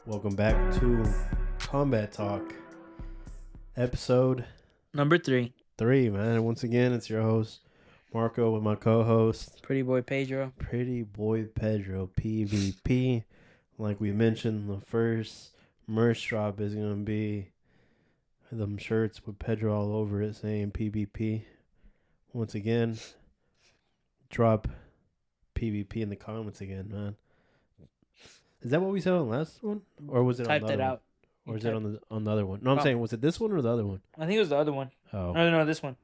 Welcome back to Combat Talk, episode Number 3. 3, man. Once again, it's your host, Marco, with my co-host, Pretty boy Pedro. Pretty Boy Pedro, PvP. Like we mentioned, the first merch drop is going to be them shirts with Pedro all over it saying PvP. Once again, drop PvP in the comments again, man. Is that what we said on the last one? Or was it Typed on the it other out. one? Or is it on the other one? No, I'm saying, was it this one or the other one? I think it was the other one. Oh. No, this one.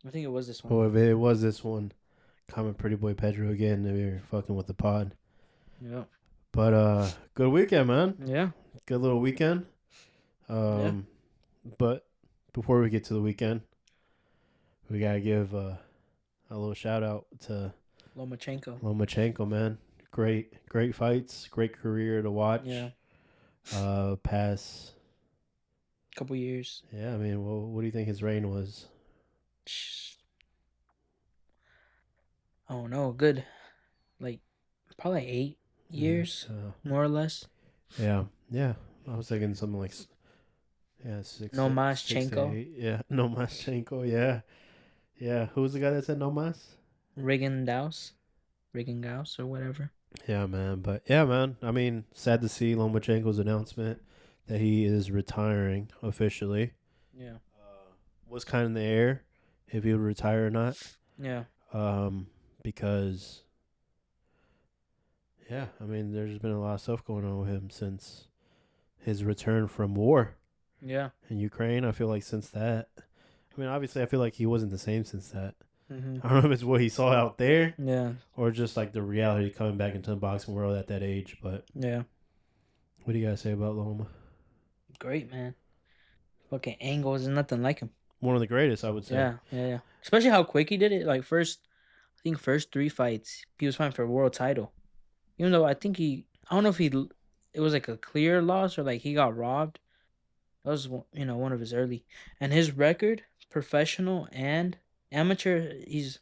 I think it was this one. Well, if it was this one, comment Pretty Boy Pedro again if you're fucking with the pod. Yeah. But good weekend, man. Yeah. Good little weekend. But before we get to the weekend, we gotta give a little shout out to Lomachenko, man. Great fights, great career to watch. Yeah. Past couple years. Yeah, I mean, what do you think his reign was? I don't know. Good. Like, probably 8 years, more or less. Yeah. I was thinking something like, 6. Lomachenko. Yeah, Lomachenko. Yeah. Who was the guy that said no mas? Rigondeaux or whatever. Yeah, man. But yeah, man. I mean, sad to see Lomachenko's announcement that he is retiring officially. Yeah. Was kind of in the air if he would retire or not. Yeah. Because, yeah, I mean, there's been a lot of stuff going on with him since his return from war. Yeah. In Ukraine. I feel like since that, I mean, obviously, I feel like he wasn't the same since that. Mm-hmm. I don't know if it's what he saw out there. Yeah. Or just like the reality coming back into the boxing world at that age. But yeah. What do you guys say about Loma? Great, man. Fucking angles and nothing like him. One of the greatest, I would say. Yeah. Especially how quick he did it. Like first 3 fights, he was fighting for a world title. Even though I don't know if it was like a clear loss or like he got robbed. That was, one of his early. And his record, professional and amateur, he's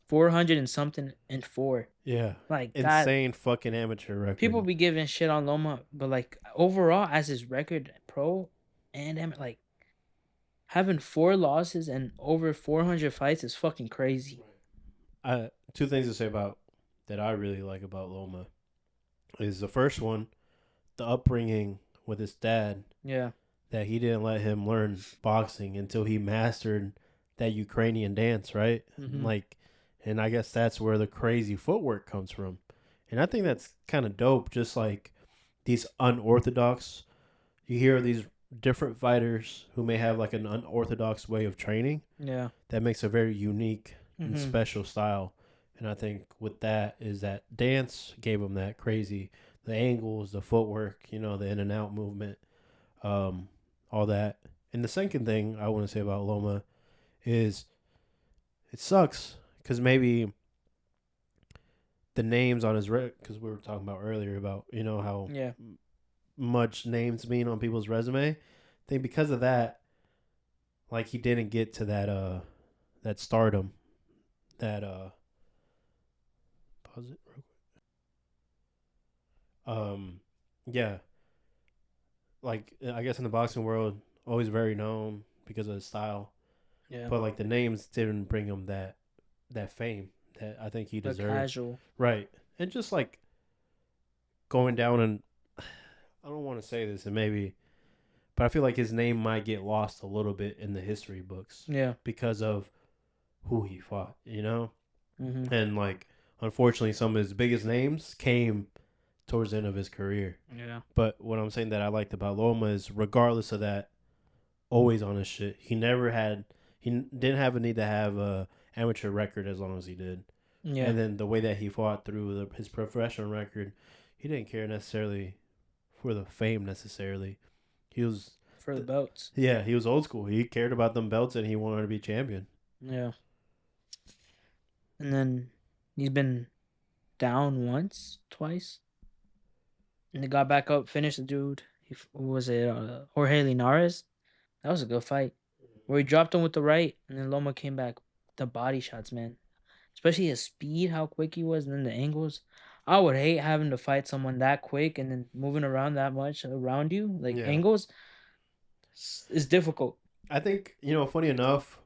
400 and something and 4. Yeah. Like insane fucking amateur record. People be giving shit on Loma, but like overall as his record, pro and amateur, like having 4 losses and over 400 fights is fucking crazy. 2 things to say about that I really like about Loma is the first one, the upbringing with his dad. Yeah. That he didn't let him learn boxing until he mastered that Ukrainian dance, right? Mm-hmm. And I guess that's where the crazy footwork comes from. And I think that's kind of dope. Just like these unorthodox, you hear these different fighters who may have like an unorthodox way of training. Yeah. That makes a very unique and special style. And I think with that is that dance gave him that crazy, the angles, the footwork, the in and out movement, all that. And the second thing I want to say about Loma is it sucks because maybe the names on his because we were talking about earlier about how much names mean on people's resume. I think because of that, like he didn't get to that stardom, that pause it real quick. Yeah. Like I guess in the boxing world, always very known because of his style. Yeah. But like the names didn't bring him that fame that I think he deserved. Casual. Right. And just like going down and I don't want to say this but I feel like his name might get lost a little bit in the history books. Yeah. Because of who he fought, Mm-hmm. And like unfortunately some of his biggest names came towards the end of his career. Yeah. But what I'm saying that I liked about Loma is regardless of that, always on his shit. He didn't have a need to have a amateur record as long as he did. Yeah. And then the way that he fought through his professional record, he didn't care necessarily for the fame necessarily. He was for the belts. Yeah, he was old school. He cared about them belts and he wanted to be champion. Yeah. And then he's been down once, twice. And he got back up, finished the dude. Jorge Linares? That was a good fight. Where he dropped him with the right, and then Loma came back. The body shots, man. Especially his speed, how quick he was, and then the angles. I would hate having to fight someone that quick and then moving around that much around you, like Yeah. angles, is difficult. I think, funny enough,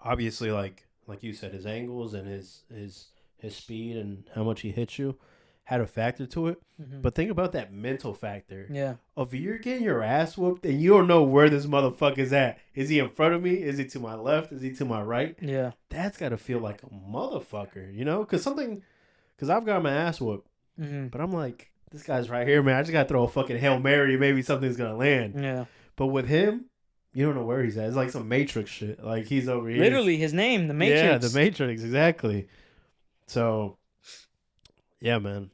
obviously, like you said, his angles and his speed and how much he hits you had a factor to it. But think about that mental factor. Yeah. If you're getting your ass whooped and you don't know where this motherfucker's at, is he in front of me? Is he to my left? Is he to my right? Yeah. That's got to feel like a motherfucker, Because I've got my ass whooped, but I'm like, this guy's right here, man. I just got to throw a fucking Hail Mary. Maybe something's going to land. Yeah. But with him, you don't know where he's at. It's like some Matrix shit. Like he's over here. Literally, his name, the Matrix. Yeah, the Matrix, exactly. So, yeah, man.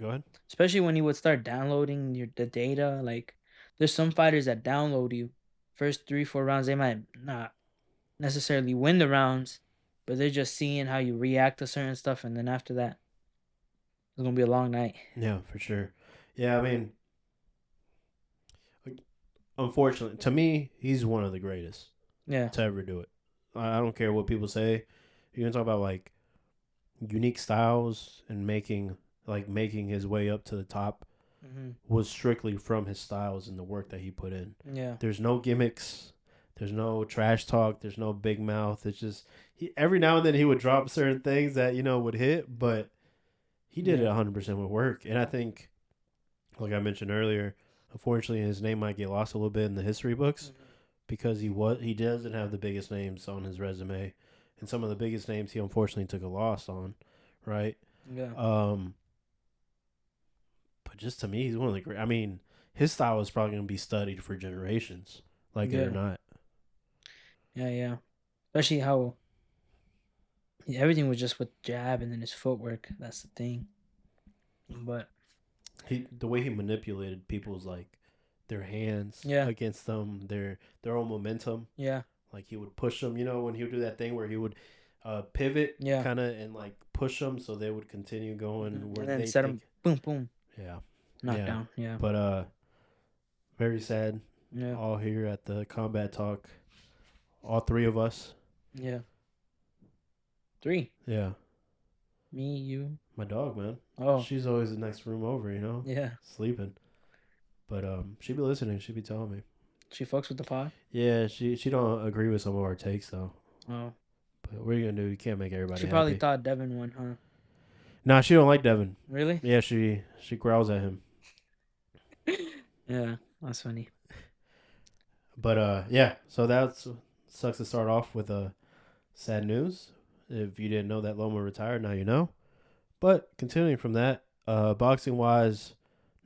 Go ahead. Especially when you would start downloading the data. Like, there's some fighters that download you. First 3-4 rounds, they might not necessarily win the rounds, but they're just seeing how you react to certain stuff, and then after that, it's gonna be a long night. Yeah, for sure. Yeah, I mean, unfortunately, to me, he's one of the greatest. Yeah. To ever do it. I don't care what people say. You can talk about like unique styles and making his way up to the top was strictly from his styles and the work that he put in. Yeah. There's no gimmicks. There's no trash talk. There's no big mouth. It's just every now and then he would drop certain things that would hit, but he did it 100% with work. And I think, like I mentioned earlier, unfortunately his name might get lost a little bit in the history books because he doesn't have the biggest names on his resume, and some of the biggest names he unfortunately took a loss on, right? Yeah. But just to me, he's one of the great. I mean, his style is probably going to be studied for generations, like it or not. Yeah. Especially how everything was just with jab and then his footwork. That's the thing. But the way he manipulated people's their hands against them, their own momentum. Yeah. Like he would push them, when he would do that thing where he would pivot, kind of, and push them so they would continue going. Where and then they set them, boom, boom. Yeah. Knock down. Yeah. But very sad. Yeah. All here at the Combat Talk. All three of us. Yeah. 3. Yeah. Me, you. My dog, man. Oh. She's always the next room over, Yeah. Sleeping. But she be listening. She be telling me. She fucks with the pod? Yeah, she don't agree with some of our takes, though. Oh. But what are you going to do? You can't make everybody happy. She probably thought Devin won, huh? Nah, she don't like Devin. Really? Yeah, she growls at him. Yeah, that's funny. But yeah, so that sucks to start off with sad news. If you didn't know that Loma retired, now you know. But continuing from that, boxing wise,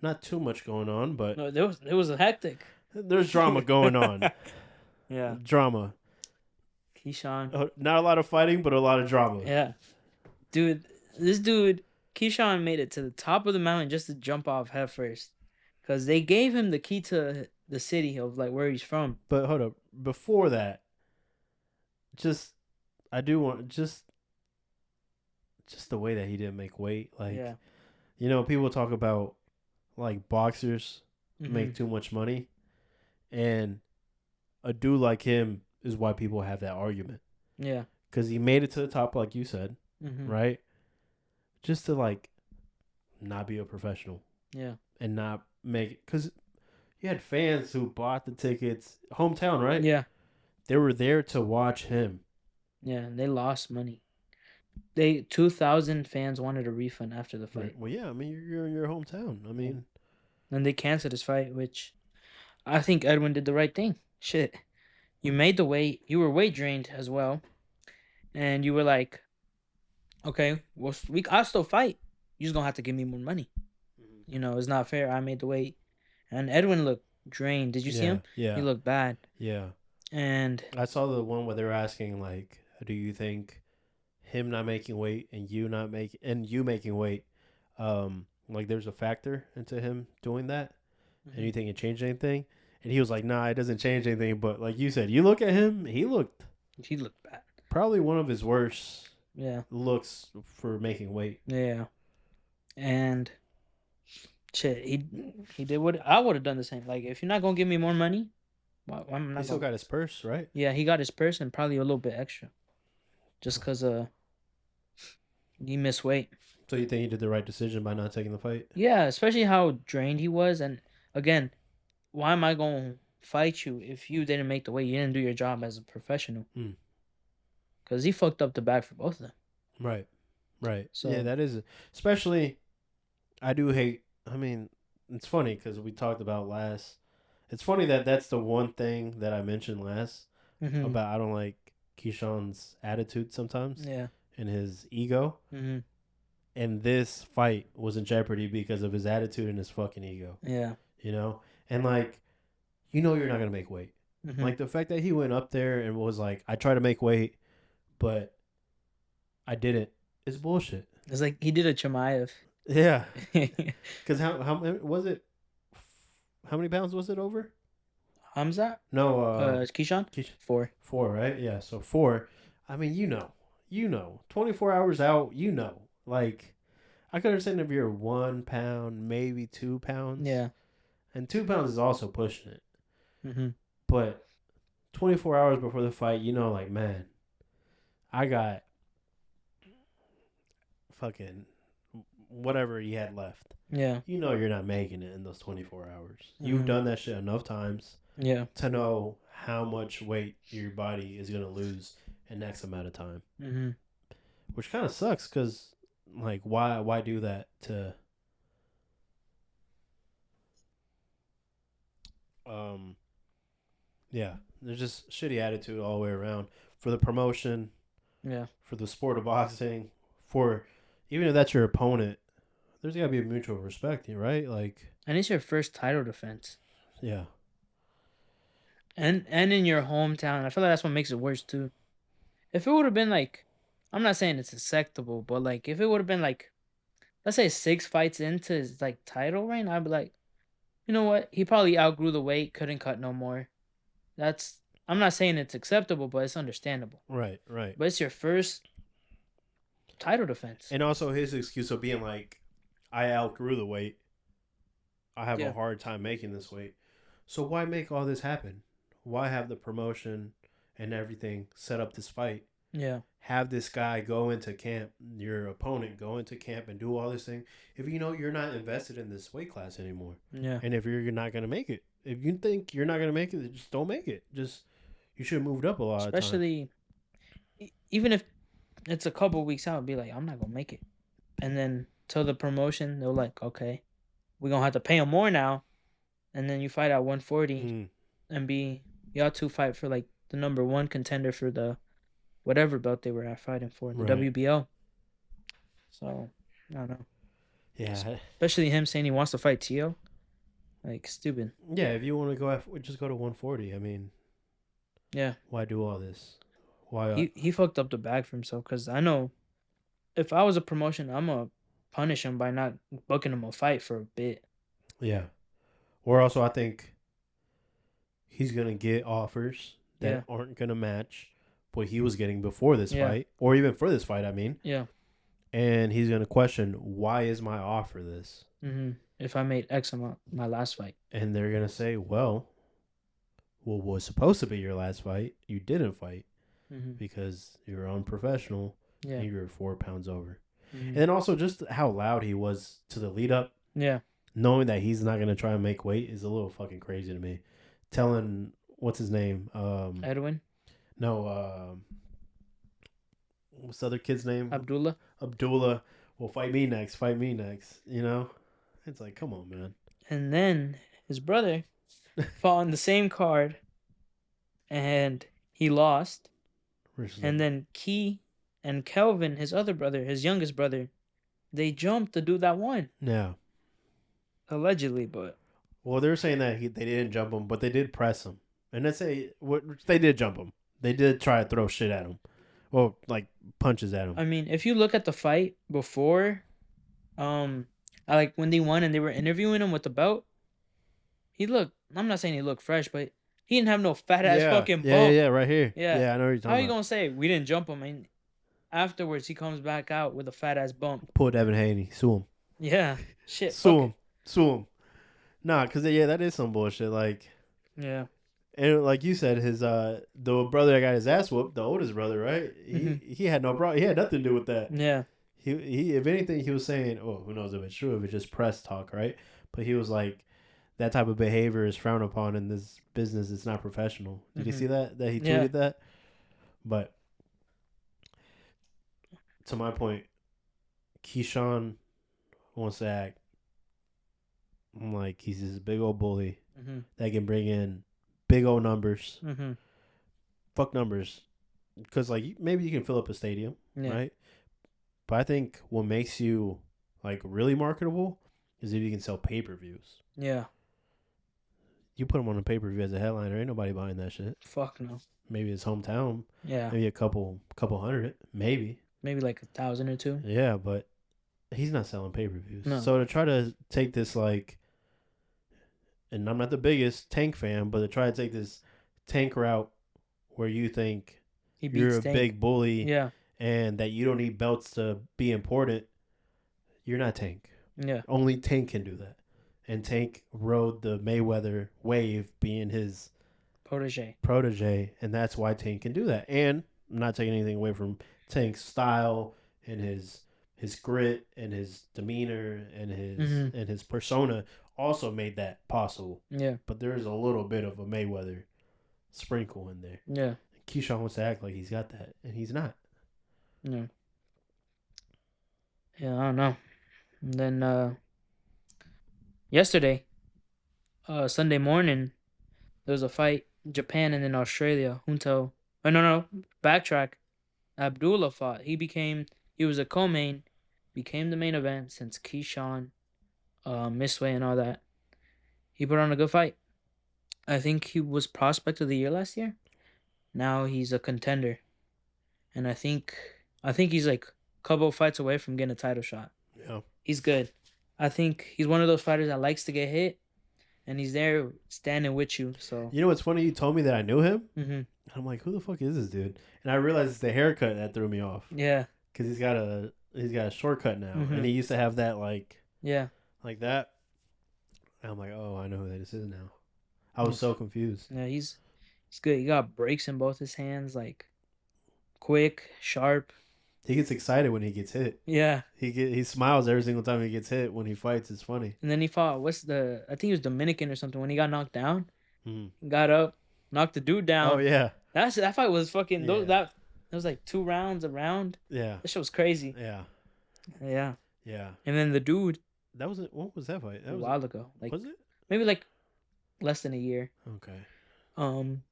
not too much going on, but no, there was a hectic. There's drama going on. Yeah, drama. Keyshawn. Not a lot of fighting, but a lot of drama. Yeah, dude, this dude Keyshawn made it to the top of the mountain just to jump off head first, because they gave him the key to the city of where he's from. But hold up, before that, I do want just the way that he didn't make weight. People talk about boxers make too much money, and a dude like him is why people have that argument. Yeah, because he made it to the top, like you said, right? Just to not be a professional. Yeah, and not make it, because you had fans who bought the tickets, hometown, right? Yeah, they were there to watch him. Yeah, and they lost money. 2,000 fans wanted a refund after the fight. Right. Well, yeah, I mean, you're in your hometown. I mean, and they canceled his fight, which I think Edwin did the right thing. Shit, you made the weight. You were weight drained as well, and you were like, okay, well, I'll still fight. You're just gonna have to give me more money. It's not fair. I made the weight, and Edwin looked drained. Did you see him? Yeah, he looked bad. Yeah, and I saw the one where they were asking do you think him not making weight and you making weight, there's a factor into him doing that, and you think it changed anything? And he was like, nah, it doesn't change anything. But like you said, you look at him, he looked bad. Probably one of his worst looks for making weight. Yeah. And shit, he did what I would have done the same. If you're not gonna give me more money, I'm not. He still got his purse, right? Yeah, he got his purse and probably a little bit extra, just because he missed weight. So you think he did the right decision by not taking the fight? Yeah, especially how drained he was. And again, why am I going to fight you if you didn't make the weight? You didn't do your job as a professional. Mm. Because he fucked up the bag for both of them. Right. Right. So yeah, that is especially. I do hate. I mean, it's funny because we talked about last. It's funny that that's the one thing that I mentioned last about I don't like Keyshawn's attitude sometimes yeah. and his ego. And this fight was in jeopardy because of his attitude and his fucking ego. Yeah. You know? And like, you're not going to make weight. Like the fact that he went up there and was like, I try to make weight, but I didn't. It's bullshit. It's like he did a Chimaev. Yeah. Because how was it? How many pounds was it over? Hamza? No. Keyshawn? 4. 4, right? Yeah. So 4. I mean, you know, 24 hours out, like I could understand if you're 1 pound, maybe 2 pounds. Yeah. And 2 pounds is also pushing it. But 24 hours before the fight, like, man, I got fucking whatever he had left. Yeah. You're not making it in those 24 hours. You've done that shit enough times. Yeah. To know how much weight your body is going to lose in X amount of time. Which kind of sucks because, like, why do that to... Yeah, there's just shitty attitude all the way around for the promotion. Yeah. For the sport of boxing, for even if that's your opponent, there's got to be a mutual respect, right? Like, and it's your first title defense. Yeah. And in your hometown, I feel like that's what makes it worse too. If it would have been like, I'm not saying it's acceptable, but like if it would have been like, let's say 6 fights into his like title reign, I'd be like, you know what? He probably outgrew the weight, couldn't cut no more. I'm not saying it's acceptable, but it's understandable. Right. But it's your first title defense. And also his excuse of being like, I outgrew the weight. I have a hard time making this weight. So why make all this happen? Why have the promotion and everything set up this fight? Yeah. Have this guy go into camp, your opponent go into camp and do all this thing. If you're not invested in this weight class anymore. Yeah. And if you're not going to make it. If you think you're not going to make it, just don't make it. You should have moved up a lot. Especially, even if it's a couple weeks out, be like, I'm not going to make it. And then till the promotion, they're like, okay, we're going to have to pay him more now. And then you fight at 140 and y'all two fight for like the number 1 contender for the whatever belt they were fighting for, the WBO. So, I don't know. Yeah. Especially him saying he wants to fight Tio. Like, stupid. Yeah, if you want to go just go to 140. I mean, yeah. Why do all this? Why? He fucked up the bag for himself because I know if I was a promotion, I'm going to punish him by not booking him a fight for a bit. Yeah. Or also, I think he's going to get offers that aren't going to match what he was getting before this fight, or even for this fight, I mean. Yeah. And he's going to question, why is my offer this? If I made X amount my last fight. And they're going to say, well, what was supposed to be your last fight, you didn't fight because you're unprofessional and you were 4 pounds over. And then also just how loud he was to the lead up. Yeah. Knowing that he's not going to try and make weight is a little fucking crazy to me. Telling, what's his name? Edwin? No, what's the other kid's name? Abdullah, well, fight me next. It's like, come on, man. And then his brother fought on the same card and he lost. And then Key and Kelvin, his other brother, his youngest brother, they jumped the dude that won. Yeah. Allegedly, but... Well, they're saying that they didn't jump him, but they did press him. And they did jump him. They did try to throw shit at him. Well, like, punches at him. I mean, if you look at the fight before, like, when they won and they were interviewing him with the belt, I'm not saying he looked fresh, but he didn't have no fat-ass fucking bump. Yeah, right here. Yeah, I know what you're talking about. How you gonna say we didn't jump him? And afterwards, he comes back out with a fat-ass bump. Pull Devin Haney. Sue him. Yeah. Shit. Sue him. Nah, because, that is some bullshit. Like... Yeah. And like you said, his the brother that got his ass whooped, the oldest brother, right? He had no problem. He had nothing to do with that. Yeah. he if anything he was saying, oh, who knows if it's true, if it's just press talk, right? But he was like, that type of behavior is frowned upon in this business. It's not professional. Did you see that he Yeah. tweeted that? But to my point, Keyshawn wants to act like he's this big old bully that can bring in big old numbers. Fuck numbers, because like maybe you can fill up a stadium, right? But I think what makes you like really marketable is if you can sell pay-per-views. Yeah. You put him on a pay-per-view as a headliner, ain't nobody buying that shit. Fuck no. Maybe his hometown. Yeah. Maybe a couple hundred, maybe. Maybe like 1,000 or 2. Yeah, but he's not selling pay-per-views. No. So to try to take this like, and I'm not the biggest Tank fan, but to try to take this Tank route where you think you're a big bully, yeah, and that you don't need belts to be important, you're not Tank. Yeah. Only Tank can do that. And Tank rode the Mayweather wave being his protege, and that's why Tank can do that. And I'm not taking anything away from Tank's style and his grit and his demeanor and his persona also made that possible. Yeah. But there's a little bit of a Mayweather sprinkle in there. Yeah. Keyshawn wants to act like he's got that, and he's not. Yeah. Yeah, I don't know. And then yesterday, Sunday morning, there was a fight in Japan and in Australia. Junto. Oh, no. Backtrack. Abdullah fought. He was a co-main, became the main event since Keyshawn, Misway and all that. He put on a good fight. I think he was prospect of the year last year. Now he's a contender. And I think he's like a couple of fights away from getting a title shot. Yeah. He's good. I think he's one of those fighters that likes to get hit, and he's there standing with you. So you know what's funny? You told me that I knew him. Mm-hmm. I'm like, who the fuck is this dude? And I realized it's the haircut that threw me off. Yeah. Because he's got a shortcut now, and he used to have that like that. And I'm like, oh, I know who this is now. I was so confused. Yeah, he's good. He got breaks in both his hands, like quick, sharp. He gets excited when he gets hit. Yeah. He smiles every single time he gets hit when he fights. It's funny. And then he fought, I think he was Dominican or something. When he got knocked down, got up, knocked the dude down. Oh, yeah. That fight was fucking, that was like 2 rounds a round. Yeah. That shit was crazy. Yeah. Yeah. Yeah. And then the dude. That was it. What was that fight? That was a while ago. Like, was it? Maybe like less than a year. Okay. And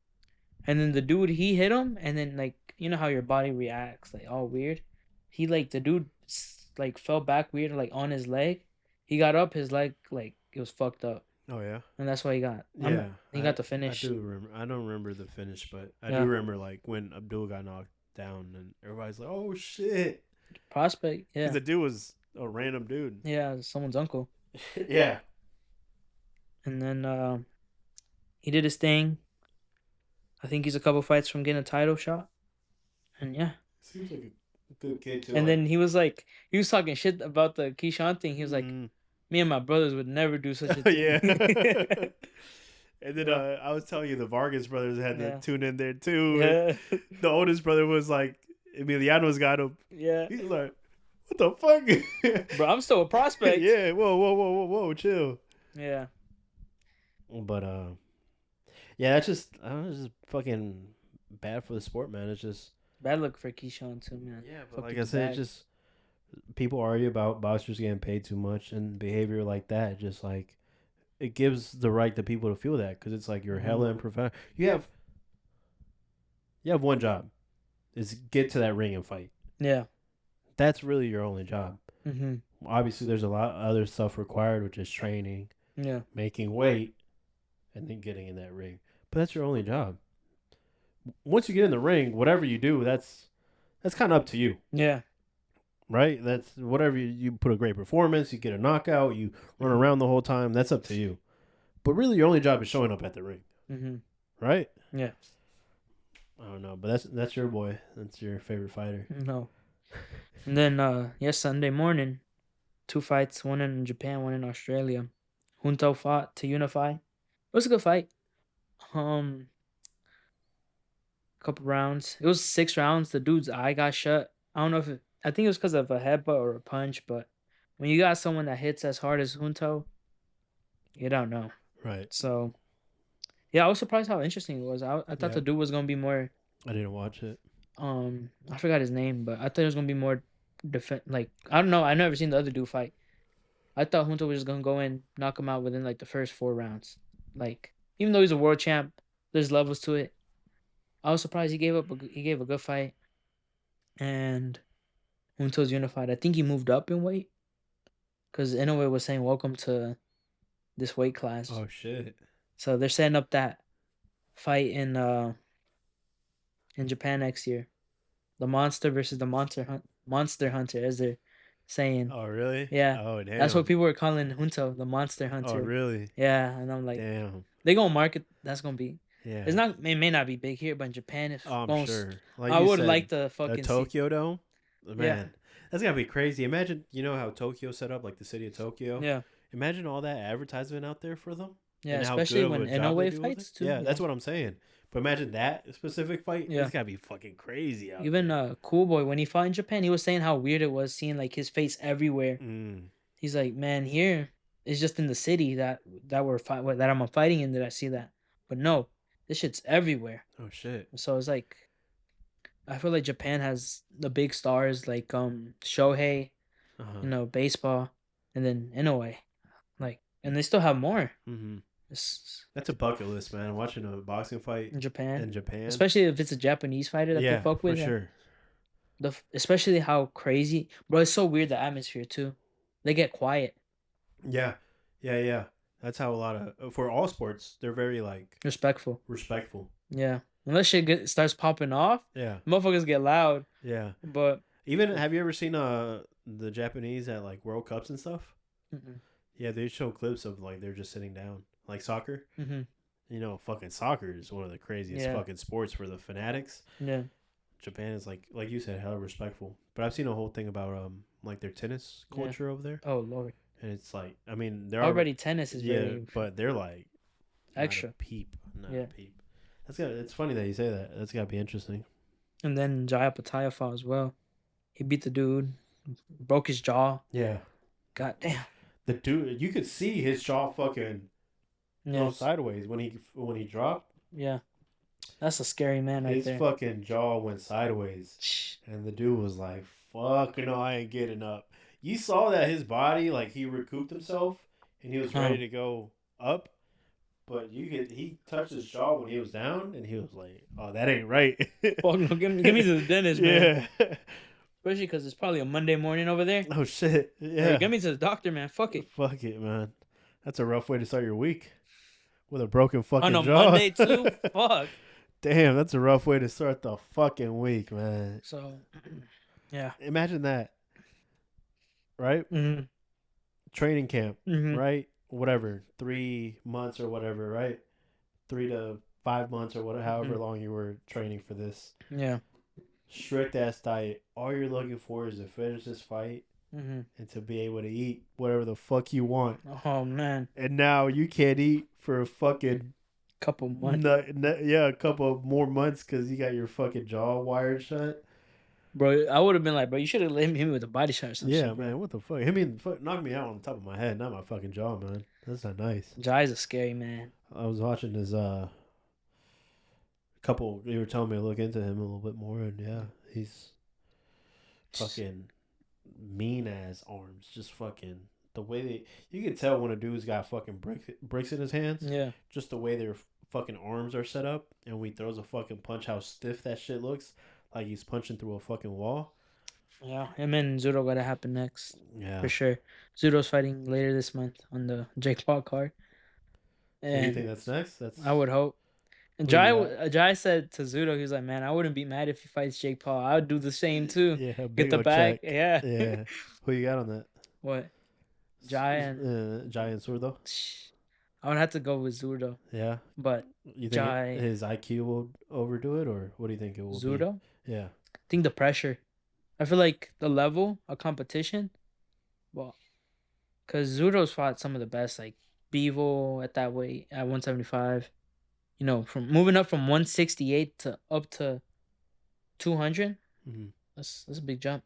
then the dude, he hit him, and then like, you know how your body reacts, like all weird. He like, the dude like fell back weird, like on his leg. He got up, his leg like it was fucked up. Oh yeah. And that's why he got. He got the finish. I do remember. I don't remember the finish, but I do remember like when Abdul got knocked down, and everybody's like, "Oh shit!" Prospect. Yeah. Because the dude was a random dude. Yeah, someone's uncle. Yeah. And then he did his thing. I think he's a couple fights from getting a title shot. And yeah. Seems like a good kid too. And then he was talking shit about the Keyshawn thing. He was like, me and my brothers would never do such a thing. Yeah. And then I was telling you the Vargas brothers had to tune in there too. Yeah. The oldest brother was like, Emiliano's got him. Yeah. He's like, what the fuck? Bro, I'm still a prospect. Yeah. Whoa, chill. Yeah. But yeah, that's just fucking bad for the sport, man. It's just bad luck for Keyshawn too, man. Yeah, but like I said, it's just people argue about boxers getting paid too much and behavior like that. Just like it gives the right to people to feel that because it's like you're hella unprofessional. You have one job, is get to that ring and fight. Yeah, that's really your only job. Mm-hmm. Obviously, there's a lot of other stuff required, which is training, making weight, and then getting in that ring. But that's your only job. Once you get in the ring, whatever you do, that's kind of up to you. Yeah. Right? That's whatever you put a great performance, you get a knockout, you run around the whole time, that's up to you. But really your only job is showing up at the ring. Mm-hmm. Right? Yeah. I don't know, but that's your boy. That's your favorite fighter. No. And then Sunday morning, 2 fights, one in Japan, one in Australia. Junto fought to unify. It was a good fight. Couple rounds. It was 6 rounds. The dude's eye got shut. I don't know I think it was because of a headbutt or a punch, but when you got someone that hits as hard as Junto, you don't know. Right. So yeah, I was surprised how interesting it was. I thought the Yep. dude was gonna be more. I didn't watch it. I forgot his name, but I thought it was gonna be more like I don't know. I never seen the other dude fight. I thought Junto was just gonna go in, knock him out within like the first 4 rounds. Like even though he's a world champ, there's levels to it. I was surprised he gave a good fight, and Junto's unified. I think he moved up in weight because Inoue was saying welcome to this weight class. Oh shit. So they're setting up that fight in Japan next year. The monster versus the monster hunter, as they're saying. Oh really? Yeah, Oh that's what damn. people were calling Junto, the monster Oh hunter. really? Yeah, and I'm like, Damn. they gonna market. That's gonna be. It's Yeah. not. It may not be big here, but in Japan, Oh, if I'm going, sure. Like I you would said, like to the fucking see. Tokyo Dome. Yeah, Man, that's gotta be crazy. Imagine, you know how Tokyo set up, like the city of Tokyo. yeah, Imagine all that advertisement out there for them, yeah. and how Especially good of when a job they Inoue do with it. fights too. Yeah, Yeah, that's what I'm saying. But imagine that specific fight. yeah. It's gotta be fucking crazy out Even there. Cool Boy when he fought in Japan, he was saying how weird it was seeing like his face everywhere. Mm. He's like, man, here it's just in the city that I'm fighting in that I see that, but no, this shit's everywhere. Oh shit. So it's like I feel like Japan has the big stars like Shohei, Uh-huh. baseball, and then Inoue, like, and they still have more. Mm-hmm. It's That's a bucket list, man. Watching a boxing fight in Japan, in Japan. especially if it's a Japanese fighter that they Yeah, fuck for with. Yeah. sure. Especially how crazy, bro. It's so weird the atmosphere too. They get quiet, Yeah, yeah. That's how a lot of for all sports they're very like respectful. respectful. Yeah, unless starts popping off, Yeah, motherfuckers get loud. yeah. But Even have you ever seen the Japanese at like World Cups and stuff? mm-mm, Yeah, they show clips of like they're just sitting down, like soccer. mm-hmm. You know, fucking soccer is one of the craziest Yeah, fucking sports for the fanatics. yeah. Japan is like you said, hella respectful. But I've seen a whole thing about like their tennis Yeah. culture over there, Oh Lord. and it's like I mean they're Already tennis is yeah, very but they're like not a extra. peep, not a Yeah. peep. It's funny that you say that. That's gotta be interesting. And then Jaya Pataya fought as well. He beat the dude, broke his jaw. Yeah, God damn. the dude, you could see his jaw fucking go Yeah. sideways when he dropped. Yeah. That's a scary man right His there. fucking jaw went sideways, Shh. and the dude was like, "Fuck no, I ain't getting up." You saw that his body, like he recouped himself, and he was ready to go up. But he touched his jaw when he was down, and he was like, "Oh, that ain't right." Fuck no, give me to the dentist, man. Yeah. Especially because it's probably a Monday morning over there. Oh shit. Like, Yeah. get me to the doctor, man. Fuck it. Fuck it, man. That's a rough way to start your week with a broken fucking On a jaw. Monday too. Fuck. Damn, that's a rough way to start the fucking week, man. So, yeah. Imagine that, right? Mm-hmm. Training camp, Mm-hmm. right? Whatever, 3 months or whatever, right? 3 to 5 months or whatever, however long you were training for this. Yeah. Strict ass diet. All you're looking for is to finish this fight Mm-hmm. and to be able to eat whatever the fuck you want. Oh man. And now you can't eat for a fucking Couple months. a couple more months because you got your fucking jaw wired shut. Bro, I would have been like, bro, you should have hit me with a body shot or something. Yeah, man, what the fuck? Hit me, knock me out on the top of my head, not my fucking jaw, man. That's not nice. Jai's a scary man. I was watching his couple. You were telling me to look into him a little bit more, and yeah, he's fucking mean ass arms. Just fucking the way you can tell when a dude's got fucking bricks in his hands. Yeah. Just the way their fucking arms are set up, and when he throws a fucking punch, how stiff that shit looks, like he's punching through a fucking wall. Yeah. Him and Zudo gotta happen next. Yeah, For sure. Zudo's fighting later this month on the Jake Paul card. Who do you think that's next? That's I would hope. And Who you got? Jai said to Zudo, he was like, man, I wouldn't be mad if he fights Jake Paul. I would do the same too. Yeah, Get big the old bag. check. Yeah. Yeah. Who you got on that? What? Jai and Giant Surdo? I would have to go with Zudo. Yeah. But You think Jai his IQ will overdo it, or what do you think it will Zudo? be? Yeah. I think the pressure. I feel like the level of competition. Well, because Zudo's fought some of the best, like Bevo at that weight at 175. You know, from moving up from 168 to up to 200. Mm-hmm. That's a big jump.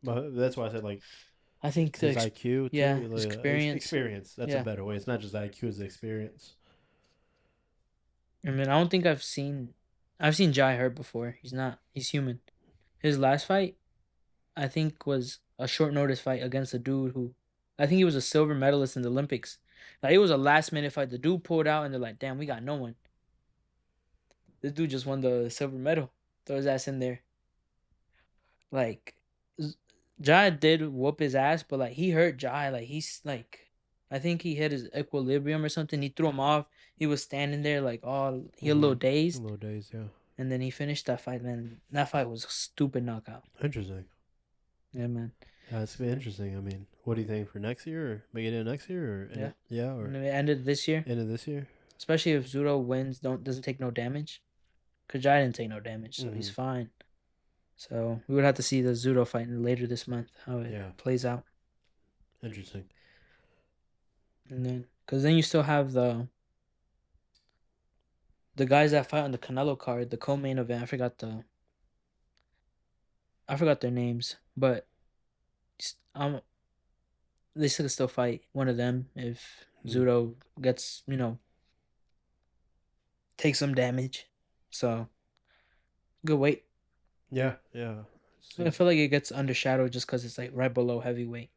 But that's why I said like I think his IQ yeah, too. experience. Experience. That's a Yeah. better way. It's not just IQ; it's the experience. I mean, I don't think I've seen Jai hurt before. He's human. His last fight, I think, was a short notice fight against a dude who, I think he was a silver medalist in the Olympics. Like it was a last minute fight. The dude pulled out, and they're like, "Damn, we got no one." This dude just won the silver medal. Throw his ass in there. Like, Jai did whoop his ass, but like he hurt Jai. Like he's like, I think he hit his equilibrium or something. He threw him off. He was standing there like, oh, he a little A dazed. little days, yeah. And then he finished that fight, man. That fight was a stupid knockout. Interesting. Yeah, man. That's been interesting. I mean, what do you think for next year, or make it in next year, or Yeah. or And it ended this year. end of this year? Especially if Zudo wins, doesn't take no damage. Cause Jai didn't take no damage, so he's fine. So we would have to see the Zudo fight later this month, how it plays out. Interesting. And then, cause then you still have the guys that fight on the Canelo card, the co-main event. I forgot their names, but they should still fight one of them if Zudo gets takes some damage. So good weight. Yeah. I feel like it gets undershadowed just because it's like right below heavyweight.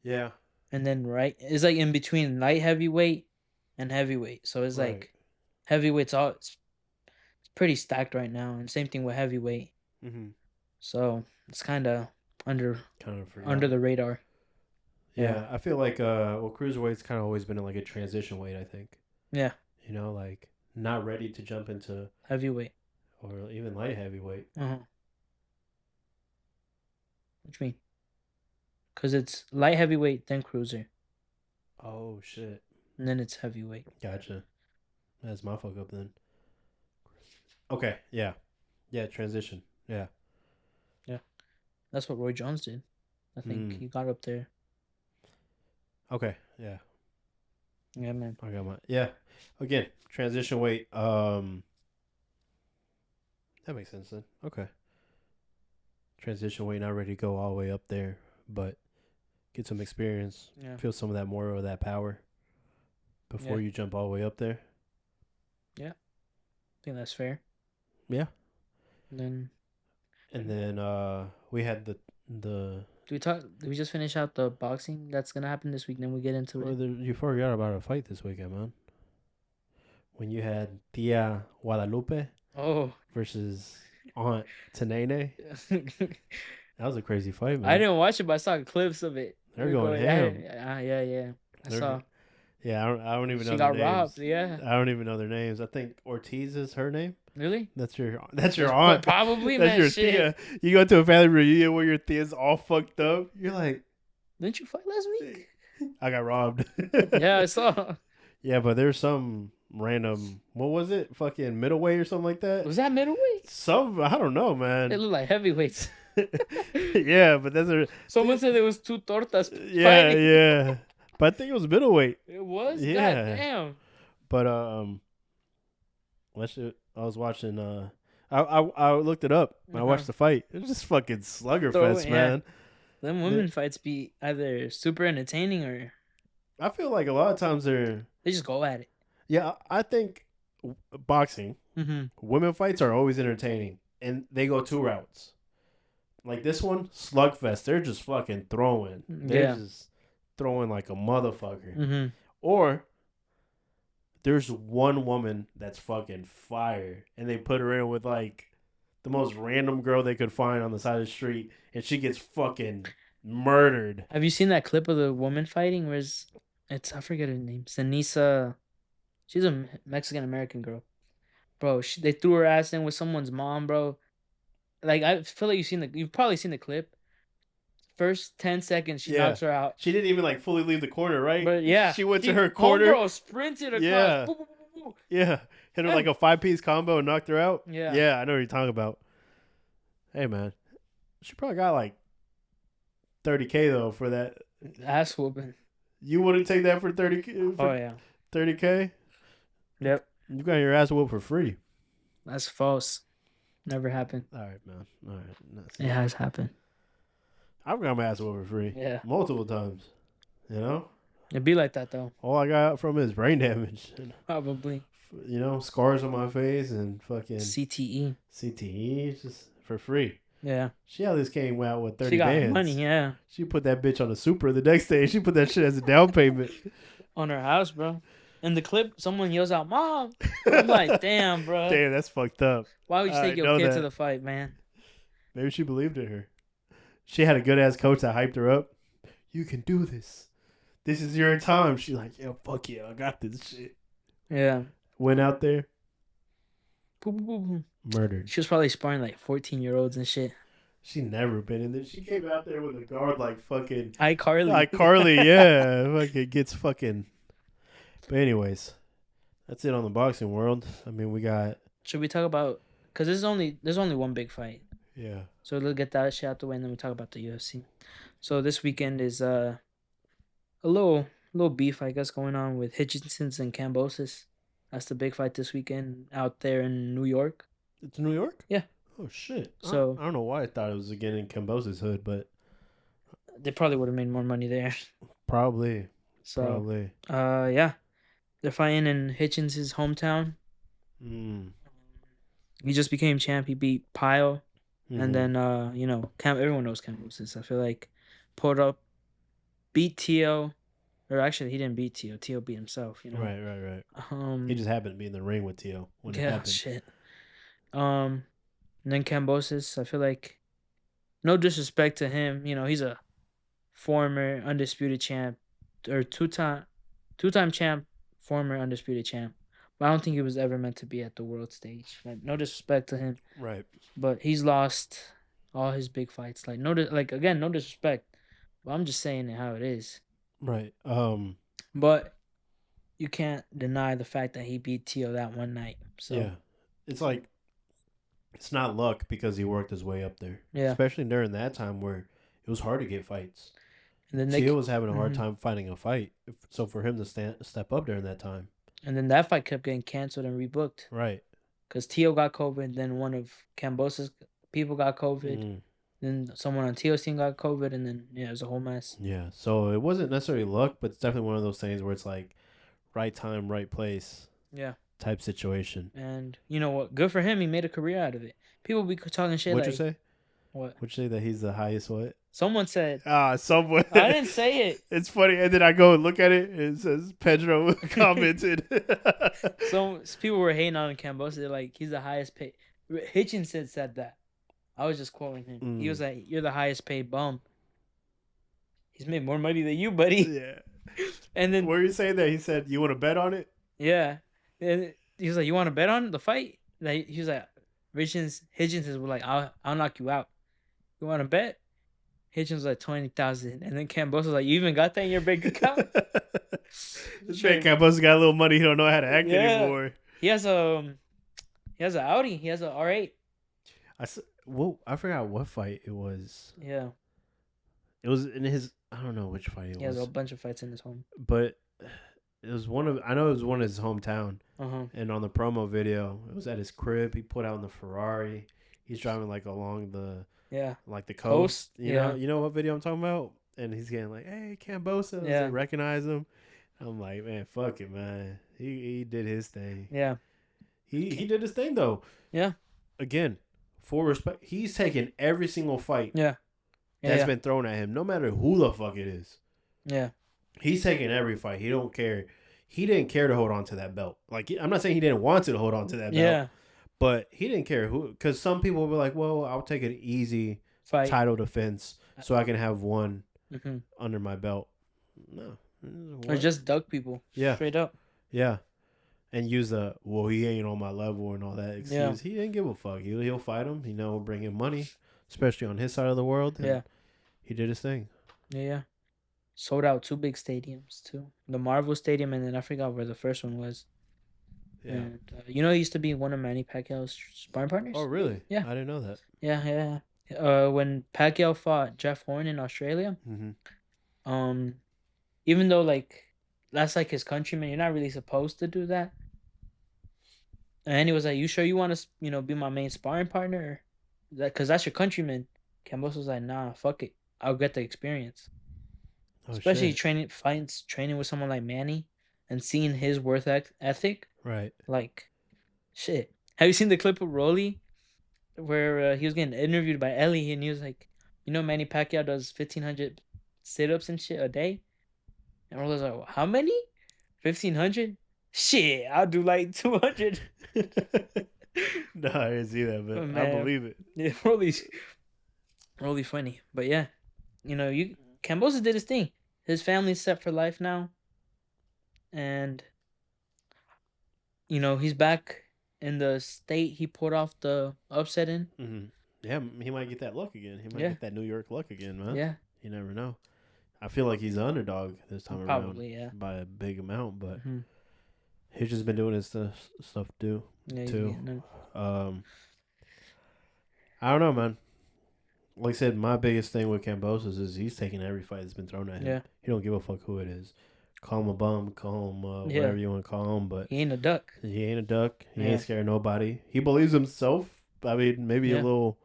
Yeah. And then it's like in between light heavyweight and heavyweight. So it's like heavyweight's it's pretty stacked right now, and same thing with heavyweight. So it's kind of under the radar. Yeah, I feel like cruiserweight's kind of always been in like a transition weight. I think. Yeah. You know, like not ready to jump into heavyweight or even light heavyweight. What do you mean? Because it's light heavyweight, then cruiser. Oh shit! And then it's heavyweight. Gotcha. That's my fuck up then. Okay. Yeah. Transition. Yeah. That's what Roy Jones did. I think he got up there. Okay. Yeah. Yeah, man. I got my Again, transition weight. That makes sense then. Okay. Transition weight, not ready to go all the way up there, but get some experience. Yeah. Feel some of that more of that power before you jump all the way up there. Yeah. I think that's fair. Yeah. And then we had the Did we just finish out the boxing that's gonna happen this week? Then we get into it. You forgot about a fight this weekend, man. When you had Tia Guadalupe versus Aunt Tenene. That was a crazy fight, man. I didn't watch it, but I saw clips of it. They're going ham. Yeah. I saw. Yeah, I don't even know. She got robbed. Yeah. I don't even know their names. I think Ortiz is her name. Really? That's your aunt. Probably, that's man. Your shit. Tia. You go to a family reunion where your Tia's all fucked up. You're like, didn't you fight last week? I got robbed. Yeah, I saw. Yeah, but there's some random. What was it? Fucking middleweight or something like that. Was that middleweight? I don't know, man. It looked like heavyweights. Yeah, but that's someone said it was two tortas. Yeah. But I think it was middleweight. It was. Yeah. God damn. But I was watching. I looked it up. I watched the fight. It was just fucking slugger fest, man. Them women fights be either super entertaining or. I feel like a lot of times they just go at it. Yeah, I think boxing, women fights are always entertaining, and they go two routes. Like this one, slugfest. They're just fucking throwing. They're just throwing like a motherfucker. Or there's one woman that's fucking fire, and they put her in with like the most random girl they could find on the side of the street, and she gets fucking murdered. Have you seen that clip of the woman fighting? I forget her name. Sanisa. She's a Mexican American girl, bro. They threw her ass in with someone's mom, bro. Like I feel like you've probably seen the clip. First 10 seconds, she knocks her out. She didn't even like fully leave the corner, right? But yeah, she went to her corner. Girl sprinted across. Yeah, boo, boo, boo, boo. Yeah. Hit her like a 5-piece combo and knocked her out. Yeah, I know what you're talking about. Hey man, she probably got like $30K though for that ass whooping. You wouldn't take that for 30K? Oh yeah, $30K. Yep. You got your ass whooped for free. That's false. Never happened. All right, man. All right. It has happened. I've got my ass over for free. Yeah. Multiple times. You know? It'd be like that though. All I got from it is brain damage. And, Probably. you know, scars on my face and fucking CTE. CTE just for free. Yeah. She at least came out with 30 She got bands. money, yeah. She put that bitch on a Supra the next day. She put that shit as a down payment. On her house, bro. In the clip, someone yells out, "Mom!" I'm like, damn, bro. Damn, that's fucked up. Why would you take your kid to the fight, man? Maybe she believed in her. She had a good ass coach that hyped her up. You can do this. This is your time. She's like, yeah, fuck yeah, I got this shit. Yeah. Went out there. Boom, boom, boom. Murdered. She was probably sparring like 14-year-olds and shit. She never been in there. She came out there with a guard like fucking iCarly. Like Carly, yeah. Fucking gets fucking. But anyways, that's it on the boxing world. I mean, we got. Should we talk about? Because there's only one big fight. Yeah. So let's get that shit out the way, and then we talk about the UFC. So this weekend is a little beef, I guess, going on with Hitchins and Kambos. That's the big fight this weekend out there in New York. It's New York? Yeah. Oh shit. So I don't know why I thought it was again in Cambosa's hood, but they probably would have made more money there. Probably. So Probably. yeah. They're fighting in Hitchins' hometown. He just became champ. He beat Pyle. And then everyone knows Kambos. I feel like pulled up, beat Tio, or actually he didn't beat Tio. Tio beat himself. Right. He just happened to be in the ring with Tio when it happened. Shit. And then Kambos, I feel like, no disrespect to him, he's a former undisputed champ, or two-time champ, former undisputed champ. But I don't think he was ever meant to be at the world stage. Like, no disrespect to him. Right. But he's lost all his big fights. Like, no disrespect. But I'm just saying it how it is. Right. But you can't deny the fact that he beat Tio that one night. So yeah, it's like it's not luck because he worked his way up there. Yeah. Especially during that time where it was hard to get fights. And then Tio was having a hard time finding a fight. So for him to step up during that time. And then that fight kept getting canceled and rebooked. Right. Because Tio got COVID, then one of Kambos' people got COVID, then someone on Tio's team got COVID, and then, it was a whole mess. Yeah, so it wasn't necessarily luck, but it's definitely one of those things where it's like right time, right place type situation. And you know what? Good for him. He made a career out of it. People be talking shit What'd you say? What? Would you say that he's the highest what? Someone said. Someone. I didn't say it. It's funny. And then I go and look at it, and it says Pedro commented. So people were hating on Kambos. They're like, he's the highest paid. Hitchins said that. I was just quoting him. He was like, you're the highest paid bum. He's made more money than you, buddy. Yeah. And then. Were you saying that? He said, you want to bet on it? Yeah. And he was like, you want to bet on the fight? Like, he was like, Hitchins was like, I'll knock you out. You want to bet? Hitchins was like 20,000, and then Kambos was like, "You even got that in your bank account?" This man Kambos got a little money. He don't know how to act anymore. He has an Audi. He has a R8. I forgot what fight it was. Yeah, it was in his. I don't know which fight it was. He has a bunch of fights in his home, but it was one of. I know it was one of his hometown. And on the promo video, it was at his crib. He put out in the Ferrari. He's driving like along the. Yeah. Like the coast. You know what video I'm talking about? And he's getting like, hey, Kambosa. Yeah. Like, recognize him. I'm like, man, fuck it, man. He did his thing. Yeah. He did his thing, though. Yeah. Again, for respect, he's taken every single fight that's been thrown at him, no matter who the fuck it is. Yeah. He's taking every fight. He don't care. He didn't care to hold on to that belt. Like, I'm not saying he didn't want to hold on to that belt. Yeah. But he didn't care who, because some people were like, well, I'll take an easy title defense so I can have one under my belt. No. Or just duck people. Yeah. Straight up. Yeah. And use he ain't on my level and all that excuse. Yeah. He didn't give a fuck. He'll fight him. He'll bring in money, especially on his side of the world. And he did his thing. Yeah. Sold out 2 big stadiums, too. The Marvel Stadium, and then I forgot where the first one was. Yeah. And, he used to be one of Manny Pacquiao's sparring partners. Oh, really? Yeah. I didn't know that. Yeah. When Pacquiao fought Jeff Horn in Australia, even though, like, that's, like, his countryman, you're not really supposed to do that. And he was like, you sure you want to, be my main sparring partner? Because that's your countryman. Kambos was like, nah, fuck it. I'll get the experience. Oh Especially shit. training with someone like Manny and seeing his ethic. Right. Like, shit. Have you seen the clip of Rolly where he was getting interviewed by Ellie and he was like, Manny Pacquiao does 1,500 sit-ups and shit a day? And Rolly's like, how many? 1,500? Shit, I'll do like 200. No, I didn't see that, But but I man, believe it. yeah, Rolly's really funny. But yeah, Cambosa did his thing. His family's set for life now, and he's back in the state he pulled off the upset in. Mm-hmm. Yeah, he might get that luck again. He might Yeah, get that New York luck again, man. yeah, You never know. I feel like he's the underdog this time around probably, yeah. by a big amount, but Hmm. he's just been doing his stuff too. Yeah, he's Too. getting it. I don't know, man. Like I said, my biggest thing with Cambosos is he's taking every fight that's been thrown at him. Yeah, He don't give a fuck who it is. Call him a bum, call him yeah. whatever you want to call him, but He ain't a duck. he ain't a duck. He Yeah. ain't scared of nobody. He believes himself. I mean, maybe a Yeah. little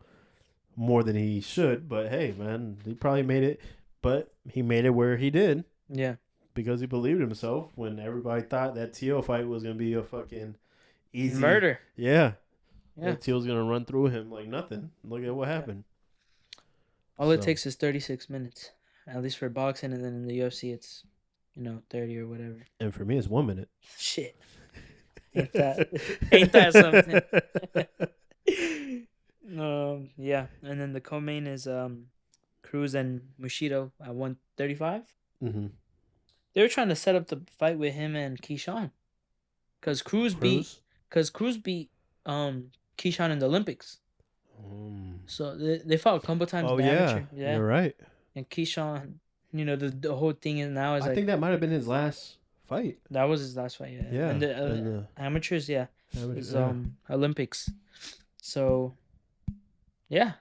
more than he should, but hey, man, he probably made it. But he made it where he did Yeah, because he believed himself when everybody thought that Tio fight was gonna be a fucking easy murder. Yeah, Yeah, that Tio's gonna run through him like nothing. Look at what happened. all it So- takes is 36 minutes, at least for boxing, and then in the UFC it's 30 or whatever. And for me, it's 1 minute. Shit, ain't that something? Yeah, and then the co-main is Cruz and Mishiro at 135. Mm-hmm. They were trying to set up the fight with him and Keyshawn, cause Cruz beat Keyshawn in the Olympics. So they fought a couple times. Oh in the amateur. yeah, you're right. And Keyshawn, the whole thing is now is I like think that might have been his last fight. that was his last fight. Yeah, Yeah, and the amateurs, yeah, is Olympics. So yeah,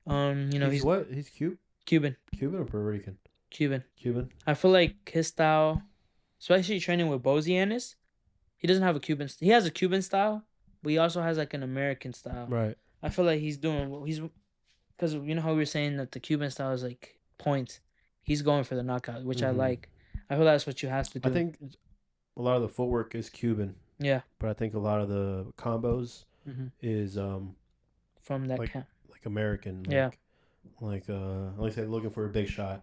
he's he's what? He's Cuban Cuban. or Puerto Rican? Cuban. Cuban. I feel like his style, especially training with Bozianis, he doesn't have a Cuban. He has a Cuban style, but he also has like an American style. Right. I feel like he's because you know how we were saying that the Cuban style is like points. He's going for the knockout, which I like. I feel that's what you have to do. I think a lot of the footwork is Cuban. Yeah. But I think a lot of the combos is from that like American. Yeah. Like I said, looking for a big shot.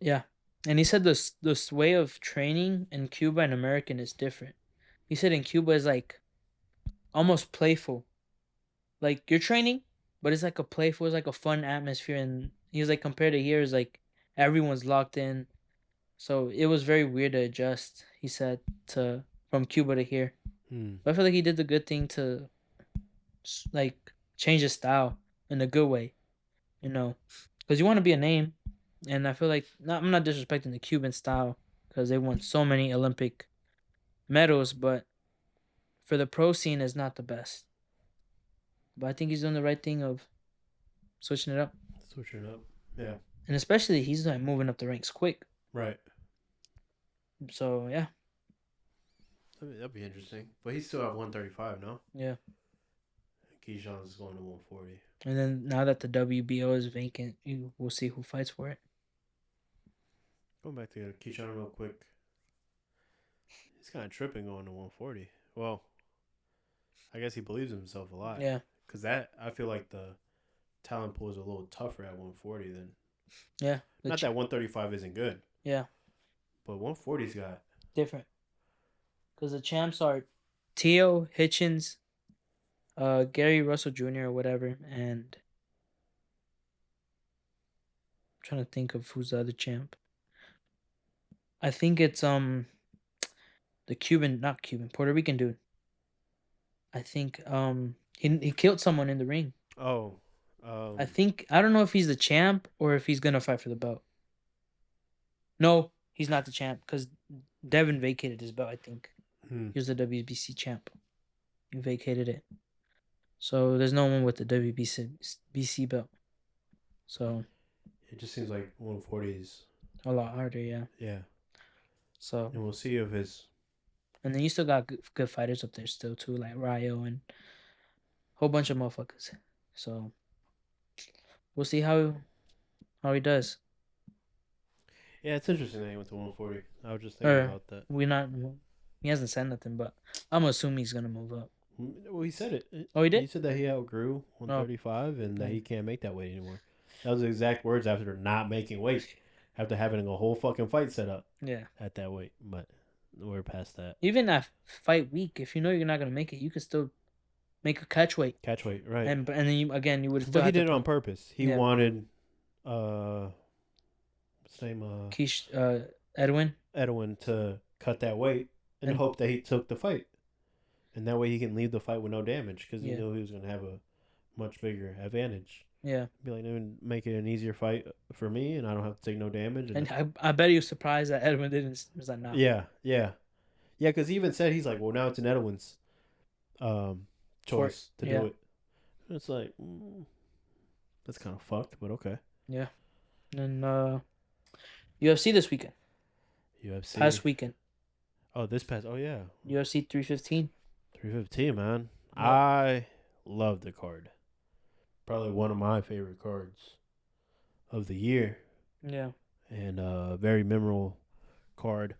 Yeah. And he said this way of training in Cuba and American is different. He said in Cuba is like almost playful. Like you're training, but it's like it's like a fun atmosphere. And he was like, compared to here, is like everyone's locked in. So it was very weird to adjust, he said, from Cuba to here. But I feel like he did the good thing to like change his style in a good way, because you want to be a name. And I feel like I'm not disrespecting the Cuban style because they won so many Olympic medals, but for the pro scene is not the best. But I think he's doing the right thing of switching it up. Yeah. And especially he's like moving up the ranks quick. Right. So yeah. That'd be interesting. But he's still at 135, no? Yeah. Keyshawn's going to 140. And then now that the WBO is vacant, we'll see who fights for it. Going back to Keyshawn real quick. He's kind of tripping going to 140. Well, I guess he believes in himself a lot. Yeah. Because I feel like the talent pool is a little tougher at 140 than. Yeah. Not that 135 isn't good. Yeah. But 140's got. Different. Because the champs are Tio, Hitchins, Gary Russell Jr. or whatever, and I'm trying to think of who's the other champ. I think it's the Puerto Rican dude. I think he killed someone in the ring. Oh. I don't know if he's the champ or if he's gonna fight for the belt. No, he's not the champ because Devin vacated his belt. I think he was the WBC champ. He vacated it, so there's no one with the WBC belt. So it just seems like 140 is a lot harder. Yeah. Yeah. So and we'll see if his. And then you still got good fighters up there still too, like Ryo and a whole bunch of motherfuckers. So we'll see how how he does. Yeah, it's interesting that he went to 140. I was just thinking Or about that. we not. He hasn't said nothing, but I'm assuming he's gonna move up. Well, he said it. Oh, he He did. said that he outgrew Oh, 135 and that then he can't make that weight anymore. That was the exact words after not making weight, after having a whole fucking fight set up yeah. at that weight. But we're past that. Even at fight week, if you know you're not gonna make it, you can still make a catch weight, Catch weight, right? and then you would still But he have to did it on purpose. He Yeah. wanted, what's his name? Keish, Edwin. Edwin to cut that weight and And- hope that he took the fight. And that way he can leave the fight with no damage because he Yeah. knew he was going to have a much bigger advantage. Yeah, Be like, make it an easier fight for me, and I don't have to take no damage. and I bet he was surprised that Edwin didn't. Was like, nah. Yeah. Because he even said he's like, well, now it's an Edwin's choice to do it. It's like that's kind of fucked, but okay. Yeah, and UFC this weekend. UFC Past weekend. Oh, this past. Oh yeah. UFC 315. 315, man. Yep. I love the card. Probably one of my favorite cards of the year. Yeah. And very memorable card.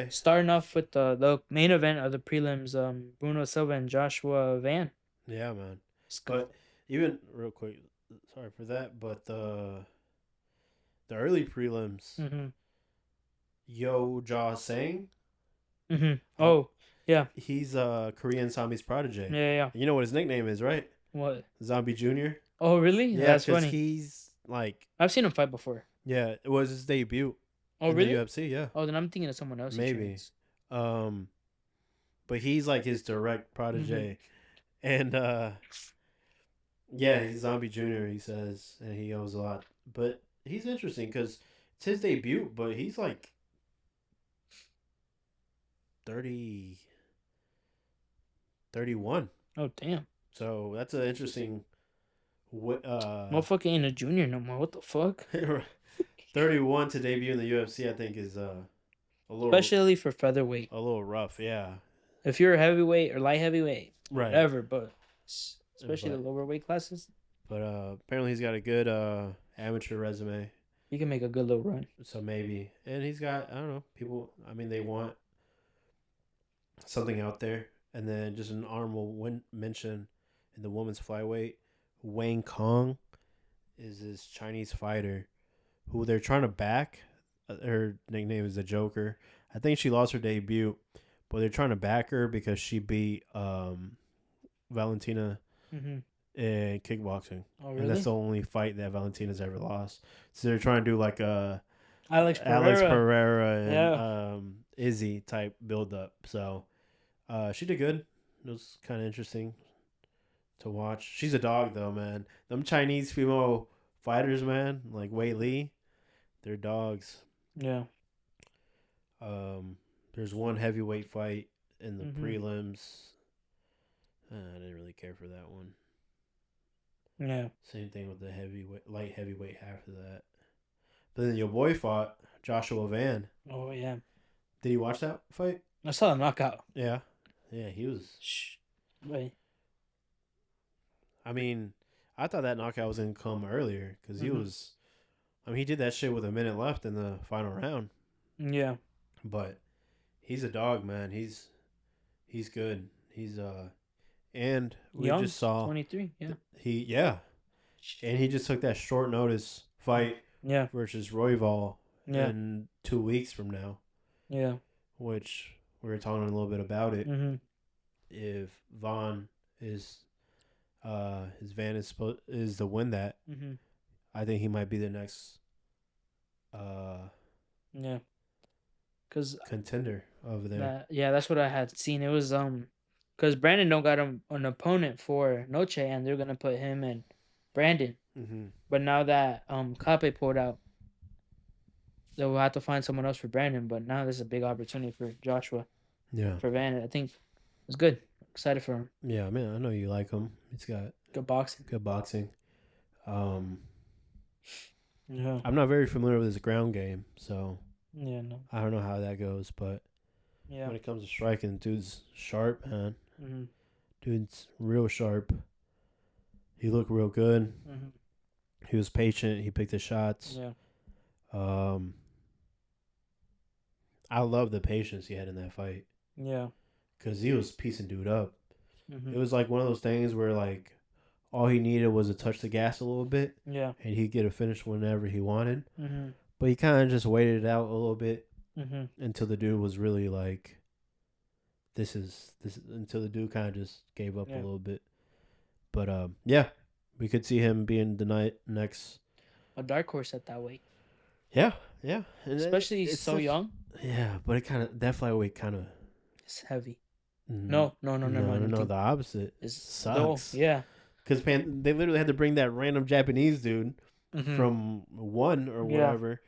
Starting off with the main event of the prelims, Bruno Silva and Joshua Van. Yeah, man. But even real quick, sorry for that, but the early prelims, Mm-hmm. Yo Ja Sang. Mm-hmm. Oh, yeah. He's Korean Zombie's protege. Yeah. You know what his nickname is, right? What? Zombie Jr. Oh, really? Yeah, That's funny. He's like, I've seen him fight before. yeah, it was his debut. Oh, in really? The UFC, yeah. Oh, then I'm thinking of someone else. Maybe. But he's like his direct protege. Mm-hmm. And yeah, he's Zombie Jr., he says, and he owes a lot. But he's interesting because it's his debut, but he's like 31. Oh, damn. So that's an interesting. Motherfucker ain't a junior no more. What the fuck? 31 to debut in the UFC, I think, is a little. Especially for featherweight. A little rough, yeah. If you're a heavyweight or light heavyweight, right. Whatever, but especially the lower weight classes. But apparently he's got a good amateur resume. He can make a good little run. So maybe. And he's got, I don't know, people, I mean, they want something out there. And then just an honorable mention in the women's flyweight, Wang Kong is this Chinese fighter who they're trying to back. Her nickname is the Joker. I think she lost her debut, but they're trying to back her because she beat Valentina in kickboxing. Oh, really? And that's the only fight that Valentina's ever lost. So they're trying to do like a Alex Pereira and Izzy type build up. So she did good. It was kind of interesting to watch. She's a dog though, man. Them Chinese female fighters, man, like Wei Li, they're dogs. Yeah. There's one heavyweight fight in the prelims. I didn't really care for that one. Yeah. Same thing with the light heavyweight after that. But then your boy fought Joshua Van. Oh yeah. Did you watch that fight? I saw the knockout. Yeah. Yeah, he was. Wait. I mean, I thought that knockout was gonna come earlier because he was. I mean, he did that shit with a minute left in the final round. Yeah. But he's a dog, man. He's good. He's and we Young, just saw 23. Yeah. And he just took that short notice fight. Yeah. Versus Royval. Yeah. In 2 weeks from now. Yeah. Which we were talking a little bit about it. Mm-hmm. If Vaughn is, his Van is to win that. Mm-hmm. I think he might be the next. Yeah. Cause contender over there. That's what I had seen. It was because Brandon don't got an opponent for Noche, and they're gonna put him and Brandon. Mm-hmm. But now that Cape pulled out, they will have to find someone else for Brandon. But now there's a big opportunity for Joshua. Yeah. For Van, I think it's good. Excited for him. Yeah, I mean, I know you like him. He's got good boxing. Yeah. I'm not very familiar with his ground game, so yeah, no. I don't know how that goes, but when it comes to striking, dude's sharp, man. Dude's real sharp. He looked real good. He was patient. He picked his shots. Yeah. Um, I love the patience he had in that fight Yeah. because he was piecing dude up. It Mhm. was like one of those things where like all he needed was to touch the gas a little bit, Yeah. and he'd get a finish whenever he wanted. Mhm. But he kind of just waited it out a little bit Mhm. until the dude was really like, this. Until the dude kind of just gave up a Yeah. little bit. But yeah, we could see him being the next. A dark horse at that weight, Yeah, yeah, and especially it's so young. yeah, but it kind of that flyweight kind of It's heavy. no, No. No. No. Never no, mind. no, I'm no. thinking. The opposite It's though. sucks Yeah. because they literally had to bring that random Japanese dude Mhm. from one or Yeah. whatever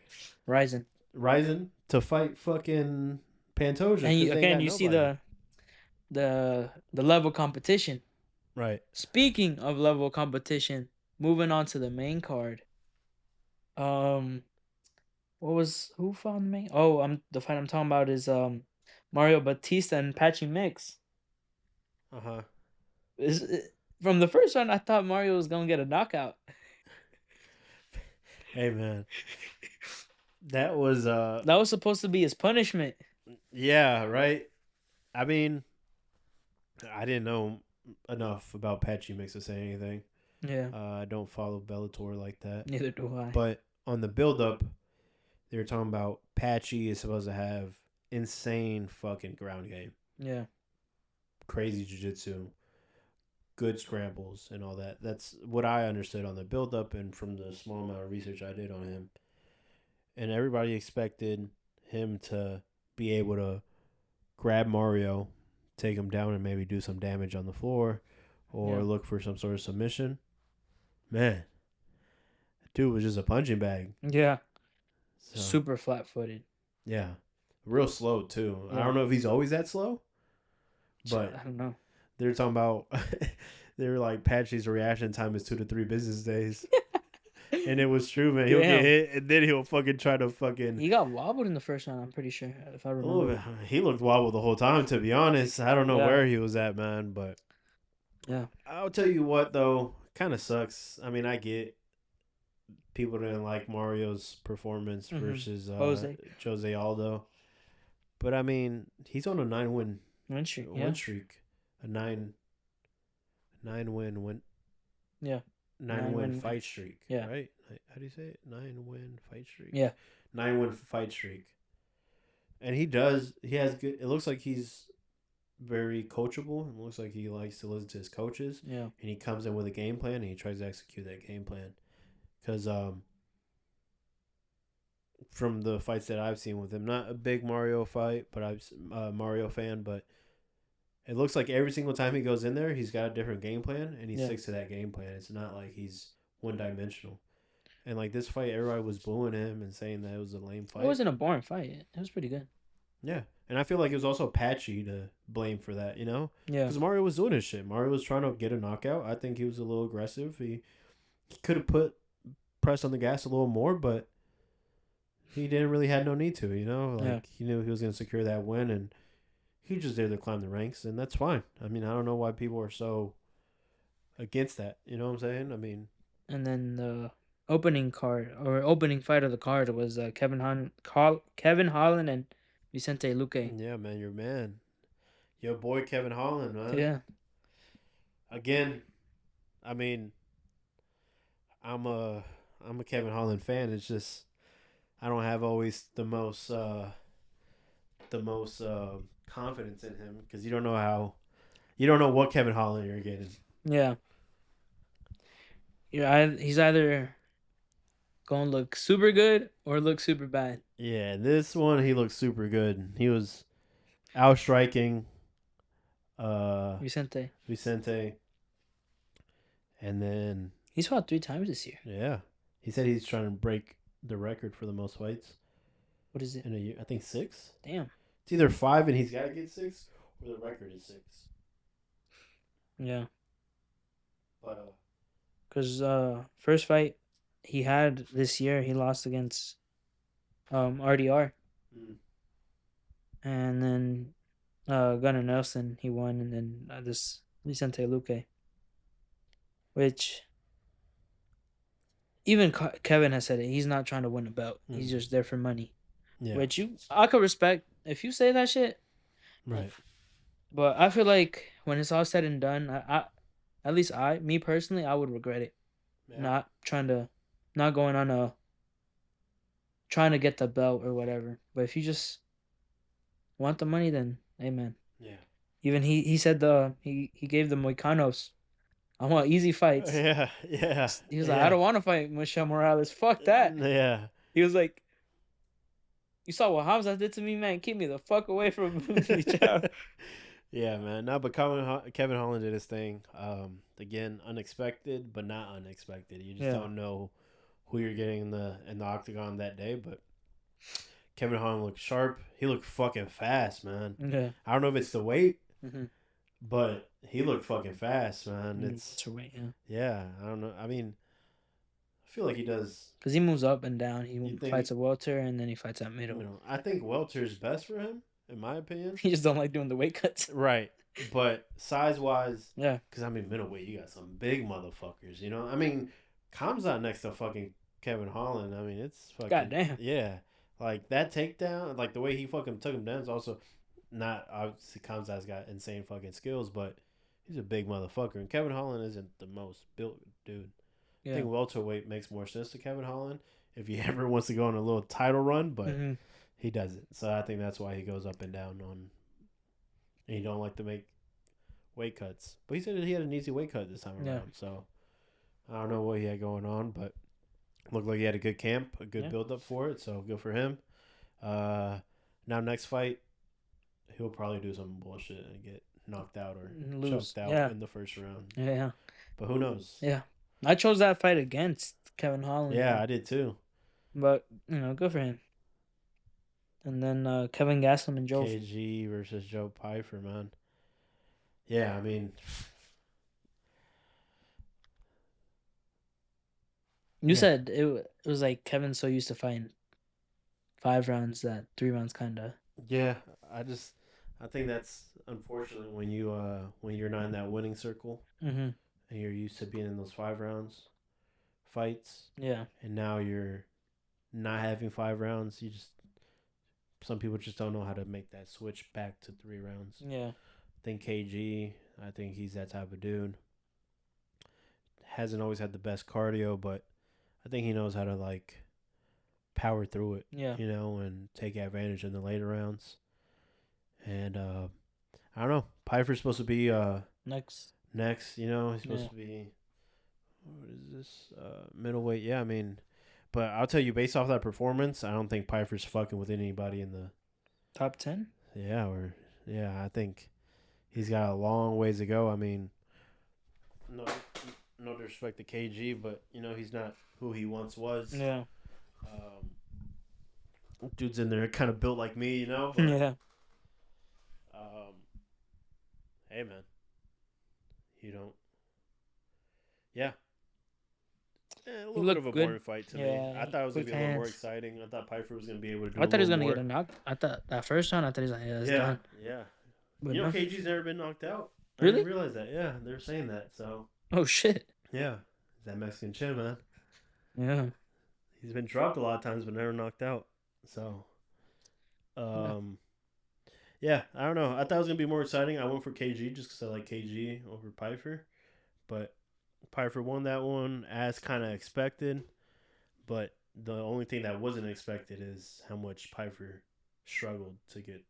Rising. Ryzen to fight fucking Pantoja And because you, they ain't again, got you see nobody. the level of competition. Right. Speaking of level of competition, moving on to the main card. Um, who fought on the main? Oh, the fight I'm talking about is Mario Batista and Patchy Mix. Uh huh. From the first round, I thought Mario was gonna get a knockout. Hey man, that was That was supposed to be his punishment. yeah, right. I mean, I didn't know enough about Patchy Mix to say anything. Yeah, I don't follow Bellator like that. neither do I. But on the build up, they were talking about Patchy is supposed to have insane fucking ground game, Yeah, crazy jiu-jitsu, good scrambles and all that. That's what I understood on the build up and from the small amount of research I did on him. And everybody expected him to be able to grab Mario, take him down, and maybe do some damage on the floor, or yeah, look for some sort of submission. Man, dude was just a punching bag. yeah. So Super flat-footed. yeah, real slow too. I Yeah, don't know if he's always that slow, but I don't know. they're talking about they were like Patchy's reaction time is 2 to 3 business days. And it was true, man. He'll get Damn, hit, and then he'll fucking try to fucking. he got wobbled in the first round. I'm pretty sure, if I A little remember. bit. He looked wobbled the whole time. To be honest, I don't know Yeah, where he was at, man. But yeah, I'll tell you what, though, kind of sucks. I mean, I get people didn't like Mario's performance versus Jose. Jose Aldo, but I mean, he's on a 9 win Win streak. Yeah, win streak, a nine win yeah, 9 win 9 win. fight streak. Yeah, Right? How do you say it? 9 win fight streak. yeah, 9 win fight streak. And he does. He has good. It looks like he's very coachable. It looks like he likes to listen to his coaches, yeah, and he comes in with a game plan and he tries to execute that game plan. Because from the fights that I've seen with him, not a big Mario fight, but I'm a Mario fan. But it looks like every single time he goes in there, he's got a different game plan, and he yeah. sticks to that game plan. It's not like he's one dimensional. And like this fight, everybody was booing him and saying that it was a lame It fight. wasn't a boring fight. It was pretty good. Yeah, and I feel like it was also Patchy to blame for that, you know, Yeah, because Mario was doing his shit. Mario was trying to get a knockout. I think he was a little aggressive. He could have put pressed on the gas a little more, but he didn't really had no need to, you know. yeah. Like he knew he was going to secure that win, and he just there to climb the ranks, and that's fine. I mean, I don't know why people are so against that. You know what I'm saying? I mean, And then the opening fight of the card was Kevin Holland and Vicente Luque. yeah, man, your man, your boy Kevin Holland, man. Yeah, Again, I mean, I'm a I'm a Kevin Holland fan. It's just I don't have always the most confidence in him because you don't know what Kevin Holland you're getting. yeah. He's either gonna look super good or look super bad. Yeah, this one he looked super good. He was outstriking Vicente. Vicente, and then He's fought 3 times this year. yeah, he said he's trying to break the record for the most fights What is it? in a year. I think 6. Damn. It's either 5 and he's got to get 6, or the record is 6. Yeah. But Cause first fight he had this year, he lost against RDR, mm, and then Gunnar Nelson he won, and then this Vicente Luque, which even Kevin has said it. He's not trying to win a belt. He's Mm. just there for money, Yeah. which I could respect if you say that shit. Right. But I feel like when it's all said and done, at least me personally, I would regret it. Yeah. Not trying to, not going on a trying to get the belt or whatever. But if you just want the money, then amen. Yeah. Even he said he gave the Moicanos, I want easy fights. Yeah. Yeah. He was like, I Yeah. don't want to fight Michelle Morales. Fuck that. Yeah. He was like, you saw what Hamza did to me, man. Keep me the fuck away from Michelle. Yeah, man. No, but Kevin Holland did his thing. Again, unexpected, but not unexpected. You just don't know who you're getting in the octagon that day. But Kevin Holland looked sharp. He looked fucking fast, man. Yeah. I don't know if it's the weight, Mm-hmm. but he looked fucking fast, man. It's her weight, yeah. I don't know. I mean, I feel like he does. Because he moves up and down. He think- fights a welter and then he fights at middle. You know, I think welter's best for him, in my opinion. He just don't like doing the weight cuts. Right. But size wise, Yeah. because I mean, middleweight, you got some big motherfuckers, you know? I mean, Kamzat next to fucking Kevin Holland. I mean, it's fucking. Goddamn. Yeah. Like that takedown, like the way he fucking took him down is also not. Obviously, Kamzat's got insane fucking skills, but he's a big motherfucker. And Kevin Holland isn't the most built dude. Yeah. I think welterweight makes more sense to Kevin Holland if he ever wants to go on a little title run, but he doesn't. So I think that's why he goes up and down on. And he don't like to make weight cuts. But he said that he had an easy weight cut this time around. So I don't know what he had going on, but looked like he had a good camp, a good build up for it. So good for him. Now next fight, he'll probably do some bullshit and get knocked out or choked out in the first round. Yeah. But who knows? Yeah. I chose that fight against Kevin Holland. Yeah, I did too. But, good for him. And then Kevin Gastelum and Joe. KG versus Joe Pyfer, man. Yeah, I mean. You said it was like Kevin's so used to fighting 5 rounds that 3 rounds kind of. Yeah, I think that's unfortunate when you're not in that winning circle and you're used to being in those 5 rounds fights. Yeah. And now you're not having 5 rounds. Some people just don't know how to make that switch back to 3 rounds. Yeah. I think KG, I think he's that type of dude. Hasn't always had the best cardio, but I think he knows how to like power through it. Yeah. And take advantage in the later rounds. And I don't know. Pyfer's supposed to be next. He's supposed to be what is this? Middleweight. Yeah, I mean, but I'll tell you, based off that performance, I don't think Pyfer's fucking with anybody in the top 10. Yeah, I think he's got a long ways to go. I mean, no disrespect to KG, but he's not who he once was. Yeah. Dude's in there, kind of built like me, But, yeah. Hey man, you don't. Yeah. A little bit of a boring fight to me. I thought it was gonna be a little more exciting. I thought Pyfer was gonna be able to do. I thought he was gonna get a knock. I thought that first round. I thought he was like, it's done. Yeah. But KG's never been knocked out. Really? I didn't realize that. Yeah, they're saying that. So. Oh shit. Yeah, that Mexican chin, man. Yeah. He's been dropped a lot of times, but never knocked out. So. Yeah, I don't know. I thought it was gonna be more exciting. I went for KG just because I like KG over Pyfer, but Pyfer won that one as kind of expected. But the only thing that wasn't expected is how much Pyfer struggled to get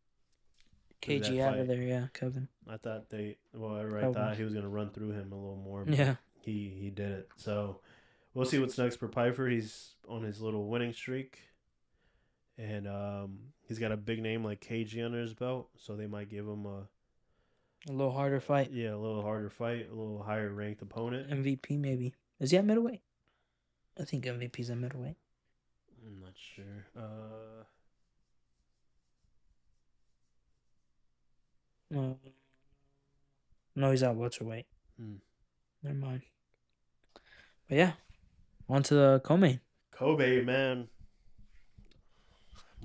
KG out of there. Yeah, Kevin. I thought everybody thought he was gonna run through him a little more. But yeah, he did it. So we'll see what's next for Pyfer. He's on his little winning streak. And he's got a big name like KG under his belt, so they might give him a little harder fight. Yeah, a little harder fight, a little higher ranked opponent. MVP maybe. Is he at middleweight? I think MVP's at middleweight. I'm not sure. No, he's at welterweight. Never mind. But yeah, on to the co-main. Kobe, man.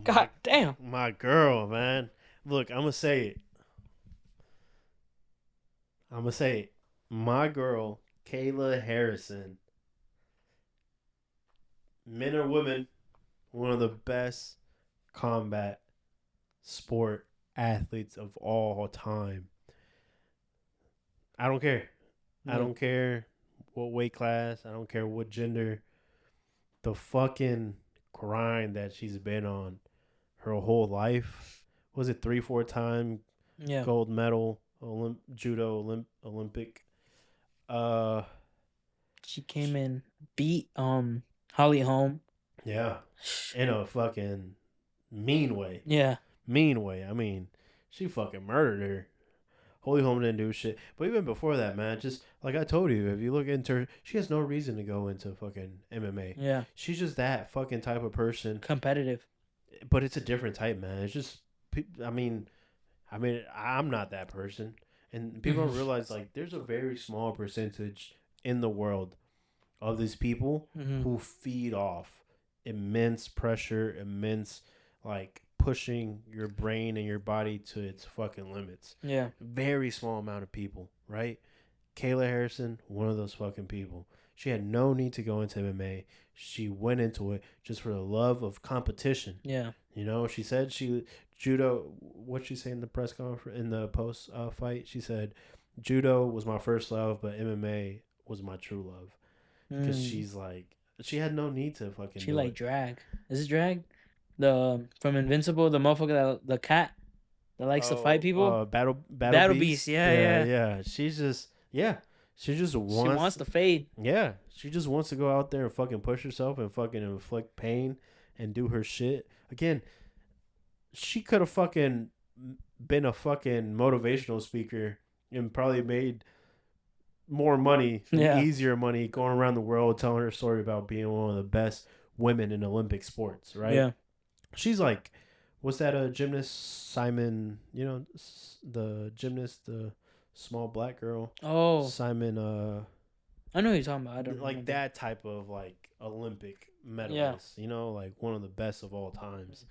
God damn. My girl, man. Look, I'm going to say it. My girl, Kayla Harrison, men or women, one of the best combat sport athletes of all time. I don't care. I Yeah. don't care what weight class. I don't care what gender. The fucking grind that she's been on her whole life. Was it 3-4 time Yeah. gold medal judo Olympic? Uh, She came in, beat Holly Holm. yeah, in a fucking mean way. Yeah. Mean way. I mean, she fucking murdered her. Holy Holm didn't do shit. But even before that, man, just like I told you, if you look into her, she has no reason to go into fucking MMA. Yeah. She's just that fucking type of person. Competitive. But it's a different type, man. It's just, I mean, I'm not that person. And people don't realize, like, there's a very small percentage in the world of these people who feed off immense pressure, immense, like, pushing your brain and your body to its fucking limits. Yeah. Very small amount of people, right? Kayla Harrison, one of those fucking people. She had no need to go into MMA. She went into it just for the love of competition. Yeah. You know, she said judo. What she say in the press conference in the post fight? She said, "Judo was my first love, but MMA was my true love." Because she's like, she had no need to fucking. She like drag. Is it drag? The from Invincible, the motherfucker, the cat that likes to fight people. Battle Beast. Yeah. She's just She just wants. She wants to fade. Yeah, she just wants to go out there and fucking push herself and fucking inflict pain and do her shit. Again, she could have fucking been a fucking motivational speaker and probably made more money, easier money, going around the world telling her story about being one of the best women in Olympic sports, right? Yeah. She's like, what's that a gymnast, Simon, you know, the gymnast, the small black girl. Oh. Simon, I know who you're talking about. I don't like remember. that type of like Olympic medalist, you know, like one of the best of all times.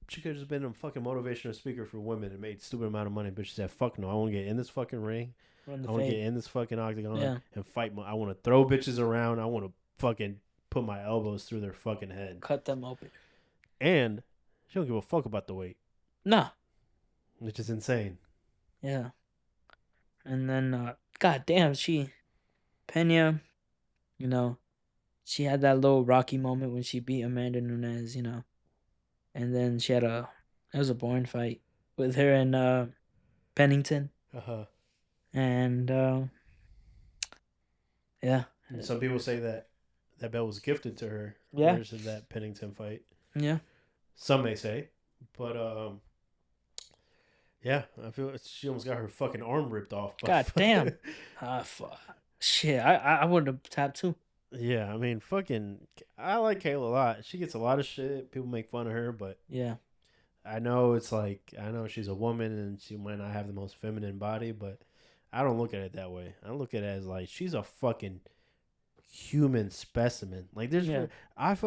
She could have just been a fucking motivational speaker for women and made stupid amount of money, but she said, "Fuck no, I want to get in this fucking ring. I want to get in this fucking octagon and fight. I want to throw bitches around. I want to fucking put my elbows through their fucking head, cut them open." And she don't give a fuck about the weight. Nah, which is insane. Yeah, and then god damn, Pena, you know, she had that little rocky moment when she beat Amanda Nunes, you know. And then she had it was a boring fight with her and Pennington. And yeah. And some people say that belt was gifted to her. Yeah. Versus that Pennington fight. Yeah. Some may say, but yeah, I feel she almost got her fucking arm ripped off. God damn. Shit, I would have tapped too. Yeah, I mean, I like Kayla a lot. She gets a lot of shit. People make fun of her, but yeah, I know she's a woman and she might not have the most feminine body, but I don't look at it that way. I look at it as like she's a fucking human specimen. Like I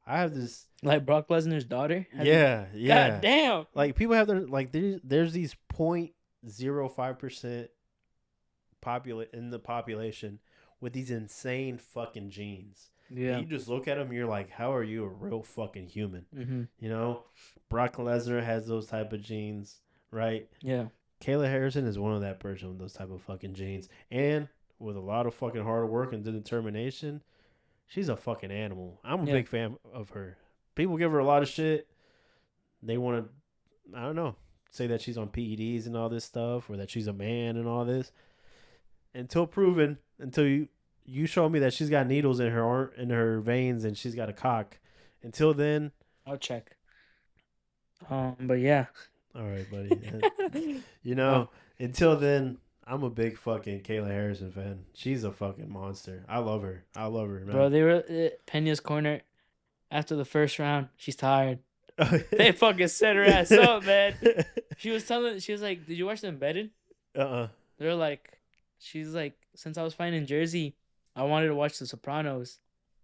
have this like Brock Lesnar's daughter. Yeah. God damn. Like people have there's these 0.05% in the population with these insane fucking genes. Yeah. And you just look at them, you're like, how are you a real fucking human? Mm-hmm. You know, Brock Lesnar has those type of genes, right? Yeah. Kayla Harrison is one of that person with those type of fucking genes, and with a lot of fucking hard work and determination, she's a fucking animal. I'm a big fan of her. People give her a lot of shit. They want to, I don't know, say that she's on PEDs and all this stuff, or that she's a man and all this. Until you show me that she's got needles in her veins and she's got a cock. Until then, I'll check. But yeah. All right, buddy. Until then, I'm a big fucking Kayla Harrison fan. She's a fucking monster. I love her, man. Bro, they were Pena's corner after the first round. She's tired. They fucking set her ass up, man. She was like, "Did you watch the Embedded?" They're like, she's like, since I was fighting in Jersey, I wanted to watch The Sopranos.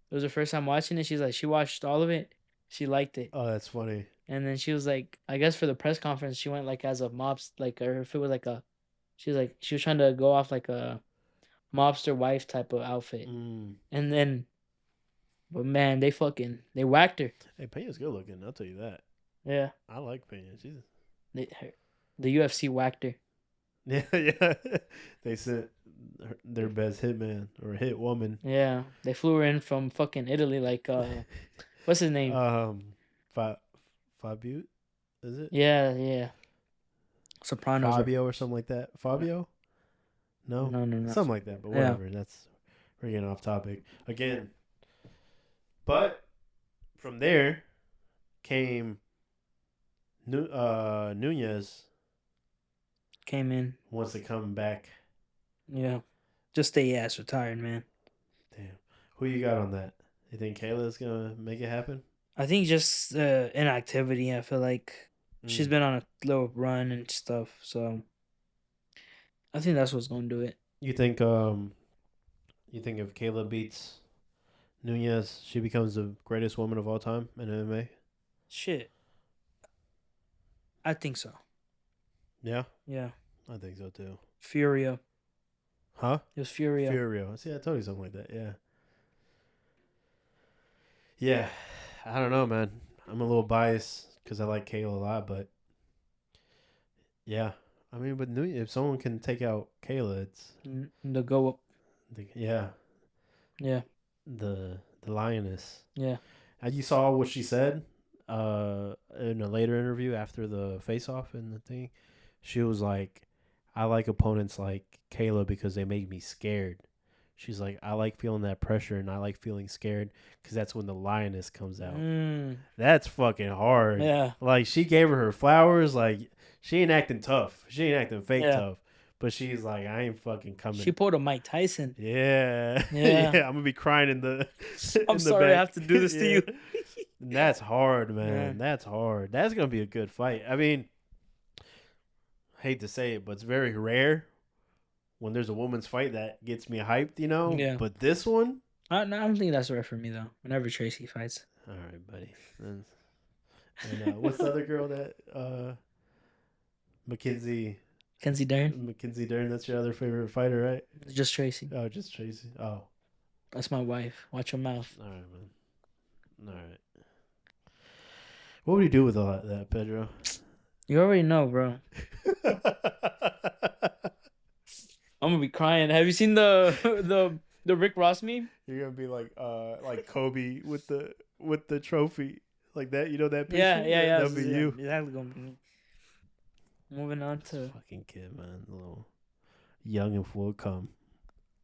It was her first time watching it. She's like, she watched all of it. She liked it. Oh, that's funny. And then she was like, I guess for the press conference, she went like as a mobster, like, or if it was like she was trying to go off like a mobster wife type of outfit. And then But man, they whacked her. Hey, Pena's good looking. I'll tell you that. Yeah, I like Pena. She's the UFC whacked her. yeah. They sent their best hitman or hit woman. Yeah, they flew her in from fucking Italy. Like, what's his name? Fabio, is it? Yeah. Sopranos. Fabio or something like that. Fabio? No, No. something like that. But whatever. Yeah. We're getting off topic again. But from there came Nunez. Came in. Wants to come back. Yeah. Just stay ass retired, man. Damn. Who you got on that? You think Kayla's going to make it happen? I think just inactivity. I feel like she's been on a little run and stuff. So I think that's what's going to do it. You think if Kayla beats Nunez, she becomes the greatest woman of all time in MMA? Shit. I think so. Yeah? Yeah. I think so too. Furio. Huh? It was Furio. Furio. See, I told you something like that. Yeah. Yeah. I don't know, man. I'm a little biased because I like Kayla a lot, but yeah. I mean, but if someone can take out Kayla, it's the go up. Yeah. The lioness. Yeah. And you saw what she said in a later interview after the face-off and the thing. She was like, I like opponents like Kayla because they make me scared. She's like, I like feeling that pressure and I like feeling scared because that's when the lioness comes out. That's fucking hard. Yeah. Like, she gave her flowers. Like, she ain't acting tough. She ain't acting fake tough. But she's like, I ain't fucking coming. She pulled a Mike Tyson. Yeah. I'm going to be crying in the I'm sorry back. I have to do this to you. That's hard, man. Yeah. That's hard. That's going to be a good fight. I mean, I hate to say it, but it's very rare when there's a woman's fight that gets me hyped, you know? Yeah. But this one? I don't think that's rare for me, though. Whenever Tracy fights. All right, buddy. And what's the other girl that... Mackenzie Dern, that's your other favorite fighter, right? Just Tracy. Oh, just Tracy. Oh. That's my wife. Watch your mouth. All right, man. All right. What would you do with all that, Pedro? You already know, bro. I'm gonna be crying. Have you seen the Rick Ross meme? You're gonna be like Kobe with the trophy, like that. You know that picture? Yeah. That'll be you. Exactly gonna be me. Moving on to fucking kid, man. A little young and full of cum.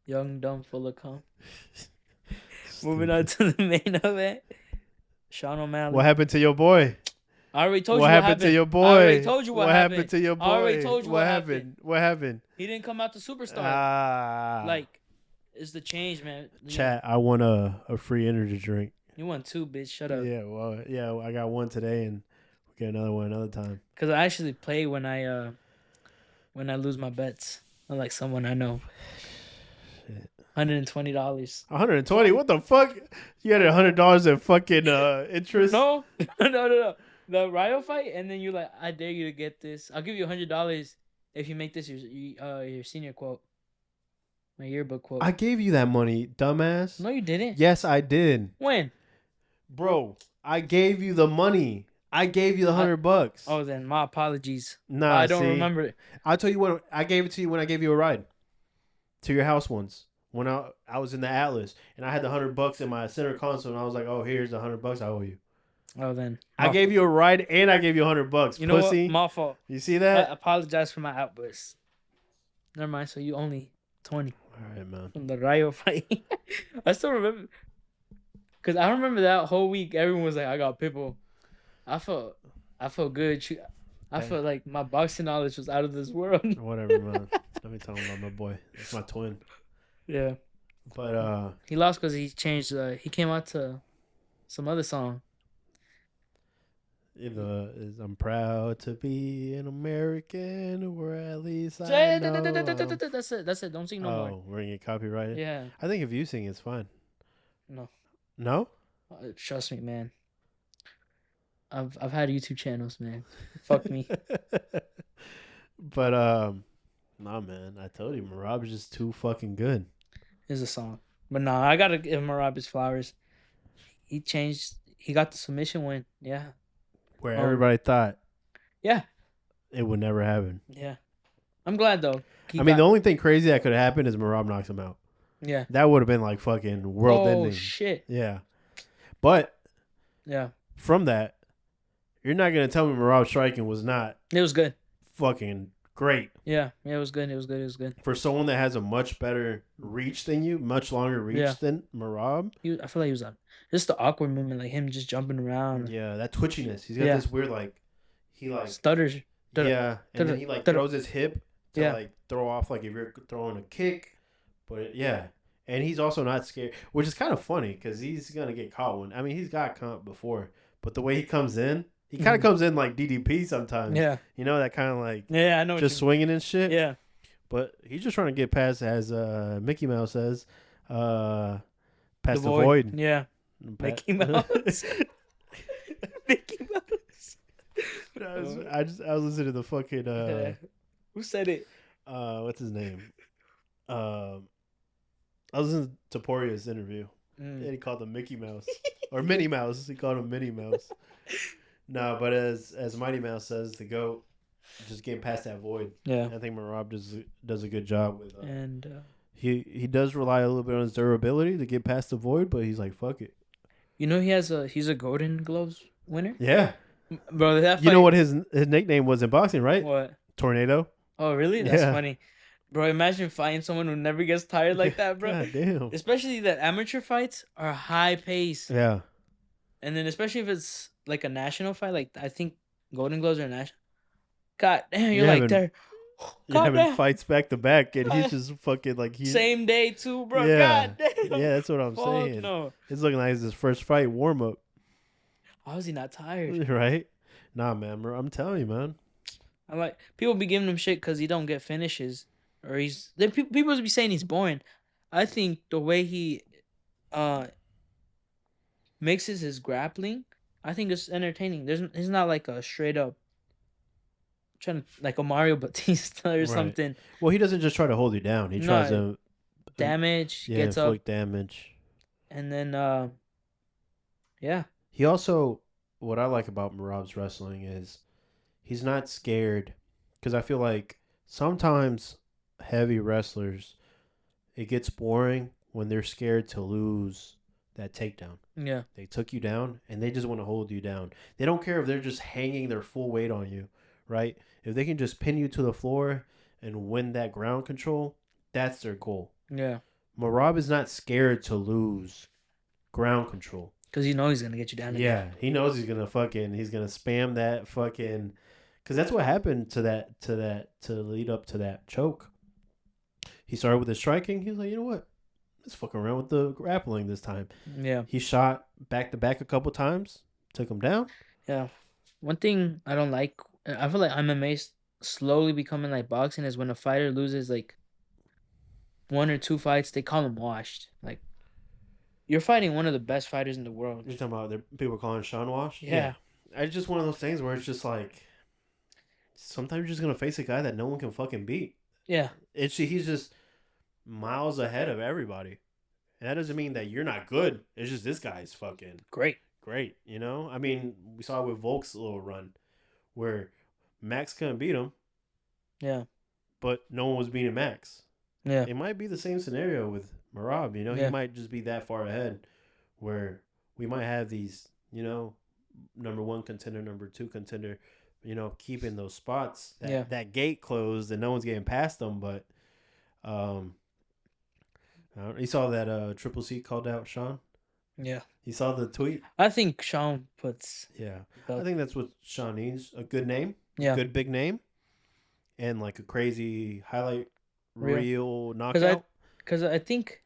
Young, dumb, full of cum. Moving on to the main event. Sean O'Malley. What happened to your boy? I already told you what happened to your boy. I already told you what happened. What happened to your boy? I already told you what happened. What happened? He didn't come out to Superstar. Like, it's the change, man. Chat, I want a free energy drink. You want 2, bitch. Shut up. Yeah, well, I got 1 today, and we'll get another one another time. Because I actually play when I lose my bets. Unlike someone I know. Shit. $120. $120? What the fuck? You had $100 in fucking interest? No. The Ryo fight, and then you're like, I dare you to get this. I'll give you $100 if you make this your senior quote. My yearbook quote. I gave you that money, dumbass. No, you didn't. Yes, I did. When? Bro, I gave you the money. I gave you the $100. Oh, then my apologies. Nah, I don't remember it. I'll tell you what. I gave it to you when I gave you a ride to your house once. When I was in the Atlas and I had the $100 in my center console and I was like, "Oh, here's the $100 I owe you." Oh, then I gave you a ride and I gave you $100. You know pussy. What? My fault. You see that? I apologize for my outburst. Never mind. So you only 20. All right, man. From the Ryo fight. I still remember. Because I remember that whole week, everyone was like, I got people. I felt good. I felt like my boxing knowledge was out of this world. Whatever, man. Let me tell him about my boy. That's my twin. Yeah. But he lost because he changed. He came out to some other song. I'm proud to be an American, or at least I know. That's it. Don't sing no more. Oh, we're gonna get copyrighted? Yeah. I think if you sing, it's fine. No. No? Trust me, man. I've had YouTube channels, man. Fuck me. But nah, man. I told you, Marab is just too fucking good. Here's a song, but nah, I gotta give Marab his flowers. he changed. He got the submission win. Yeah. Where everybody thought Yeah. it would never happen. Yeah. I'm glad though. I mean, the only thing crazy that could have happened is Merab knocks him out. Yeah. That would have been like fucking world ending. Oh shit. Yeah. But yeah, from that, you're not gonna tell me Merab striking was not. It was good. Fucking great. Yeah. It was good. It was good. It was good. For someone that has a much better reach than you, much longer reach than Merab. I feel like he was just the awkward movement, like him just jumping around. Yeah, that twitchiness. He's got this weird he stutters. Yeah, and then he throws his hip to throw off if you're throwing a kick. But yeah, and he's also not scared, which is kind of funny because he's gonna get caught one. I mean, he's got caught before, but the way he comes in, he kind of comes in like DDP sometimes. Yeah, you know that kind of I know just swinging and shit. Yeah, but he's just trying to get past, as Mickey Mouse says, past the void. Yeah, Mickey Mouse. Mickey Mouse. I was listening to the fucking who said it? What's his name? I was listening to Poirier's interview, and he called him Mickey Mouse or Minnie Mouse. He called him Minnie Mouse. No, but as Mighty Mouse says, the GOAT, just getting past that void. Yeah, I think Merab does a good job with. And he does rely a little bit on his durability to get past the void, but he's like, fuck it. You know, he's a Golden Gloves winner. Yeah, bro. That fight, you know what his nickname was in boxing, right? What? Tornado. Oh, really? That's funny. Bro, imagine fighting someone who never gets tired like that, bro. God damn. Especially that amateur fights are high pace. Yeah. And then especially if it's like a national fight, like I think Golden Gloves are national. God damn, you're like there. You're having fights back to back, and he's just fucking same day too, bro. Yeah. God damn. Yeah, that's what I'm saying. No. It's looking like it's his first fight warm up. How is he not tired? Right? Nah, man. I'm telling you, man. I'm like, people be giving him shit because he don't get finishes. Or people be saying he's boring. I think the way he mixes his grappling, I think it's entertaining. He's not like a straight up trying to, like a Mario Batista or something. Well, he doesn't just try to hold you down. He tries to damage, gets inflict up damage. And then yeah. He also, what I like about Merab's wrestling is he's not scared, because I feel like sometimes heavy wrestlers, it gets boring when they're scared to lose that takedown. Yeah. They took you down and they just want to hold you down. They don't care if they're just hanging their full weight on you, right? If they can just pin you to the floor and win that ground control, that's their goal. Yeah. Merab is not scared to lose ground control. Because he knows he's going to get you down. Yeah. He knows he's going to spam that fucking, because that's what happened to lead up to that choke. He started with the striking. He was like, you know what? Let's fuck around with the grappling this time. Yeah. He shot back to back a couple times, took him down. Yeah. One thing I don't like, I feel like MMA slowly becoming like boxing, is when a fighter loses like 1 or 2 fights, they call him washed. Like, you're fighting one of the best fighters in the world. You're talking about people calling Sean washed? Yeah. It's just one of those things where it's just like, sometimes you're just going to face a guy that no one can fucking beat. Yeah. He's just miles ahead of everybody. And that doesn't mean that you're not good. It's just this guy's fucking great. You know? I mean, we saw it with Volk's little run where Max couldn't beat him. Yeah. But no one was beating Max. Yeah. It might be the same scenario with Merab. You know, he might just be that far ahead where we might have these, you know, number 1 contender, number 2 contender, you know, keeping those spots. That gate closed and no one's getting past them. But you saw that Triple C called out Sean? Yeah. You saw the tweet? I think Sean puts... Yeah. I think that's what Sean needs. A good name. Yeah. Good big name. And like a crazy highlight reel knockout. Because I think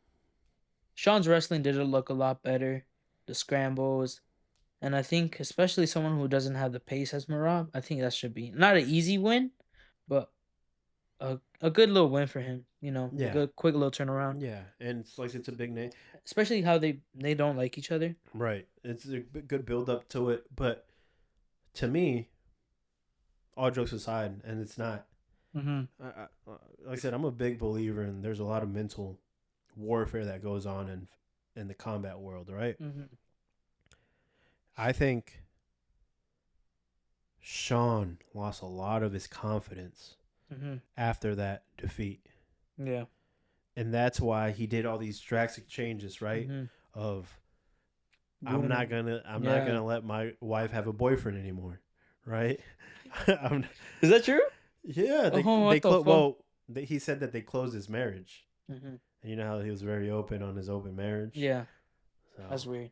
Sean's wrestling did look a lot better. The scrambles. And I think especially someone who doesn't have the pace as Merab, I think that should be not an easy win, but a good little win for him. You know, a good quick little turnaround. Yeah, and it's a big name. Especially how they don't like each other. Right. It's a good build up to it. But to me, all jokes aside, and it's not. Mm-hmm. Like I said, I'm a big believer in there's a lot of mental warfare that goes on in the combat world, right? Mm-hmm. I think Sean lost a lot of his confidence Mm-hmm. after that defeat. Yeah. And that's why he did all these drastic changes, right? Mm-hmm. Of Ruining. I'm not Yeah. gonna let my wife have a boyfriend anymore, right? I'm, Is that true? yeah, Oh, they what the close. fuck? Well, he said that they closed his marriage, Mm-hmm. and you know how he was very open on his open marriage. Yeah. So That's weird.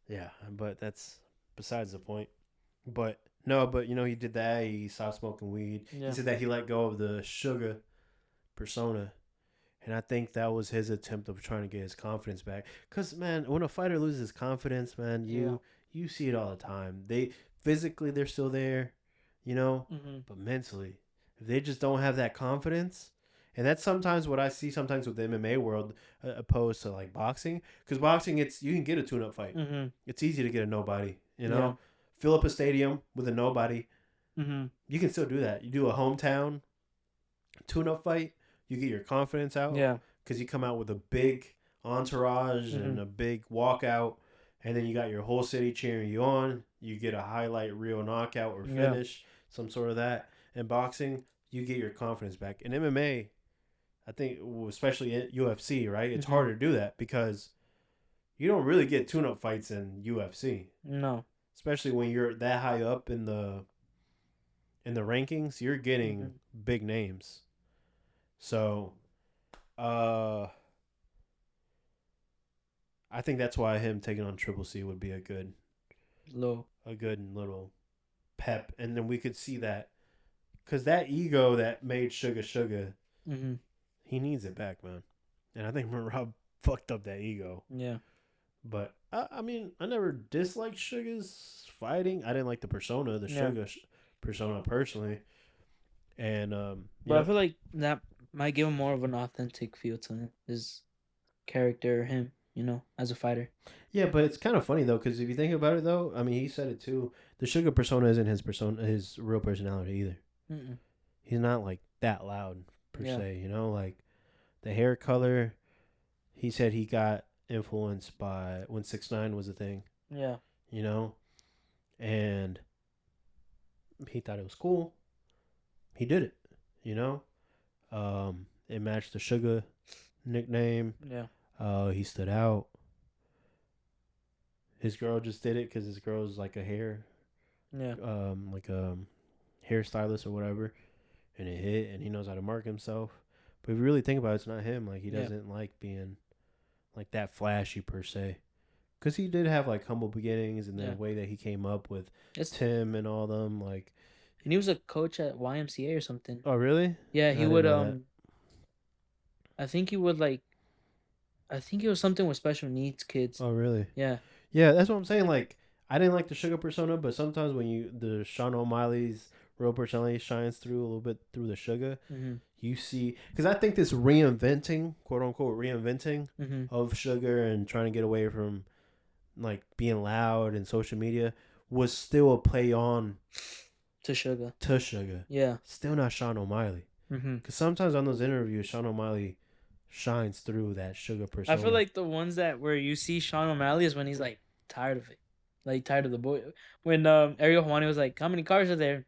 yeah, but that's besides the point. But no, but you know he did that. He stopped smoking weed. He Yeah. said that he let go of the sugar persona. And I think that was his attempt of trying to get his confidence back. Cause man, when a fighter loses confidence, man, Yeah. you see it all the time. They physically they're still there, you know, Mm-hmm. but mentally, if they just don't have that confidence, and that's sometimes what I see sometimes with the MMA world, opposed to like boxing. Cause boxing, it's you can get a tune-up fight. Mm-hmm. It's easy to get a nobody. You Yeah. know, fill up a stadium with a nobody. Mm-hmm. You can still do that. You do a hometown tune-up fight, you get your confidence out Yeah. because you come out with a big entourage Mm-hmm. and a big walkout, and then you got your whole city cheering you on. You get a highlight reel knockout or Yeah. finish, some sort of that. In boxing, you get your confidence back. In MMA, I think, especially in UFC, right? It's Mm-hmm. harder to do that because you don't really get tune-up fights in UFC, No. especially when you're that high up in the rankings. You're getting Mm-hmm. big names. So, uh, I think that's why him taking on Triple C would be Low. a good little pep, and then we could see that because that ego that made Sugar, Mm-hmm. he needs it back, man. And I think Rob fucked up that ego. Yeah. But I mean, I never disliked Sugar's fighting. I didn't like the persona, the Yeah. persona personally, and you But I know, feel like that might give him more of an authentic feel to him, his character, him, as a fighter. yeah. But it's kind of funny though, because if you think about it though, I mean, he said it too. The Sugar persona isn't his real personality either. Mm-mm. He's not like that loud per Yeah. se, you know, like the hair color. He said he got influenced by when 6ix9ine was a thing, Yeah. you know, and he thought it was cool. He did it, you know. It matched the Sugar nickname. Yeah. He stood out. His girl just did it because his girl's like a Yeah. like a hairstylist or whatever, and it hit, and he knows how to market himself. But if you really think about it, it's not him. Like he Yeah. doesn't like being like that flashy per se. Because he did have like humble beginnings, and the Yeah. way that he came up with It's Tim and all them, like, and he was a coach at YMCA or something. oh really? Yeah, I he didn't would know that. I think he would like I think it was something with special needs kids. Oh really? Yeah. Yeah, that's what I'm saying. Like, I didn't like the Sugar persona, but sometimes when the Sean O'Malley's real personality shines through a little bit through the Sugar, Mm-hmm. you see, because I think this reinventing, quote unquote reinventing Mm-hmm. of Sugar and trying to get away from like being loud and social media was still a play on To Sugar. to Sugar. Yeah. Still not Sean O'Malley. Mm-hmm. Because sometimes on those interviews, Sean O'Malley shines through that Sugar I persona. feel like the ones that where you see Sean O'Malley is when he's like tired of it. Like tired of the boy. When Ariel Hawani was like, how many cars are there?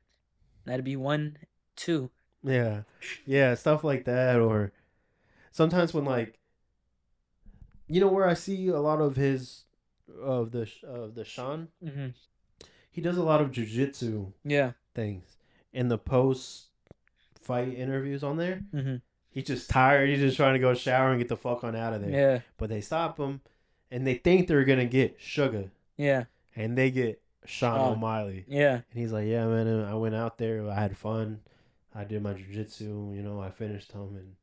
That'd be 1, 2. yeah, yeah, stuff like that. Or sometimes when like where I see a lot of his of the Sean, Mm-hmm. he does a lot of jujitsu Yeah. things in the post fight interviews on there. Mm-hmm. He's just tired. He's just trying to go shower and get the fuck on out of there. Yeah. But they stop him, and they think they're gonna get Sugar, Yeah. and they get Sean O'Malley. Yeah. And he's like, "Yeah, man, I went out there. I had fun. I did my jujitsu. I finished them, and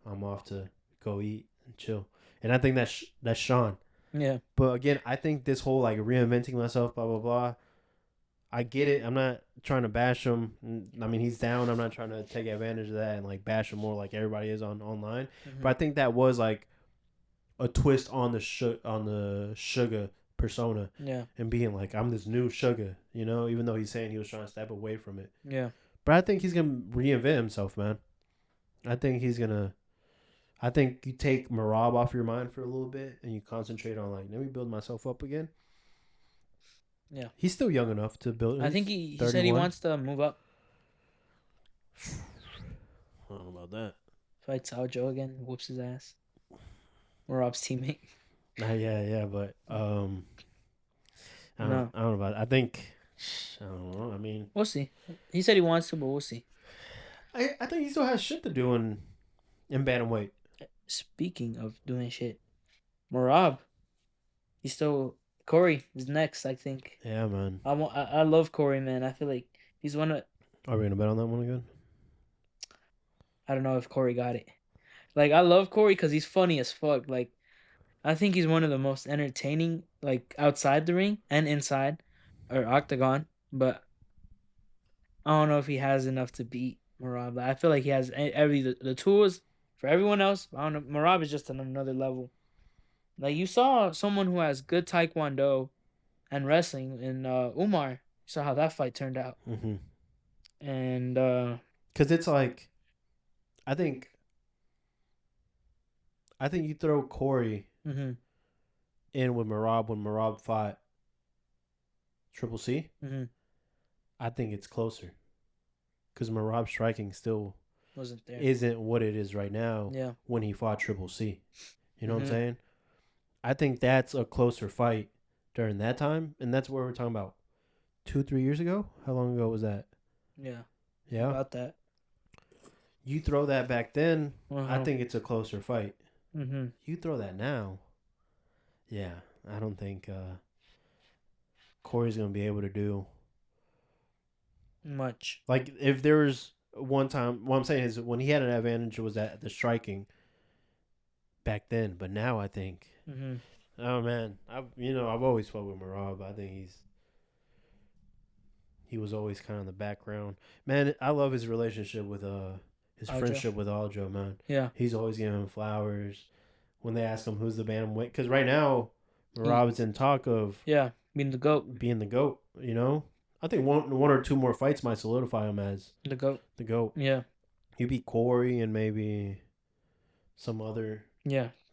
I'm off to go eat and chill." And I think that's Sean. Yeah. But again, I think this whole like reinventing myself, blah blah blah. I get it. I'm not trying to bash him. I mean, he's down. I'm not trying to take advantage of that and like bash him more like everybody is online. Mm-hmm. But I think that was like a twist on the Sugar persona. Yeah. And being like, I'm this new Sugar, even though he's saying he was trying to step away from it. Yeah. But I think he's gonna reinvent himself, man. I think you take Marab off your mind for a little bit and you concentrate on like, let me build myself up again. Yeah. He's still young enough to build. I think He's he said he 31. wants to move up. I don't know about that. Fights Aljo again, whoops his ass. Rob's teammate. Yeah, but No. I don't know about it. I think I don't know. I mean, We'll see. He said he wants to, but we'll see. I think he still has shit to do in bantamweight. Speaking of doing shit, Marab, he's still Corey is next. I think. Yeah, man. I love Corey, man. I feel like he's one of. Are we gonna bet on that one again? I don't know if Corey got it. Like I love Corey because he's funny as fuck. Like I think he's one of the most entertaining, like outside the ring and inside, or octagon. But I don't know if he has enough to beat Marab. I feel like he has the tools for everyone else. I don't know. Marab is just on another level. Like you saw someone who has good taekwondo and wrestling in Umar. You saw how that fight turned out. Mm-hmm. And because it's like, I think you throw Corey mm-hmm. in with Marab when Marab fought Triple C. Mm-hmm. I think it's closer because Marab's striking still wasn't there. Isn't what it is right now. Yeah. When he fought Triple C, you know Mm-hmm. what I'm saying? I think that's a closer fight during that time, and that's where we're talking about 2-3 years ago. How long ago was that? Yeah. Yeah. About that. You throw that back then, Uh-huh. I think it's a closer fight. Mm-hmm. You throw that now, yeah, I don't think Corey's gonna be able to do much. Like if there was one time, what I'm saying is when he had an advantage was at the striking back then, but now I think, oh man, I've always fought with Marab. I think he was always kind of in the background. Man, I love his relationship with his Aljo. friendship with Aljo, man. Yeah. He's always giving him flowers when they ask him who's the bantamweight, because right now Marab's in talk of being the GOAT. You know, I think one or two more fights might solidify him as the GOAT. Yeah, he beat Corey and maybe some other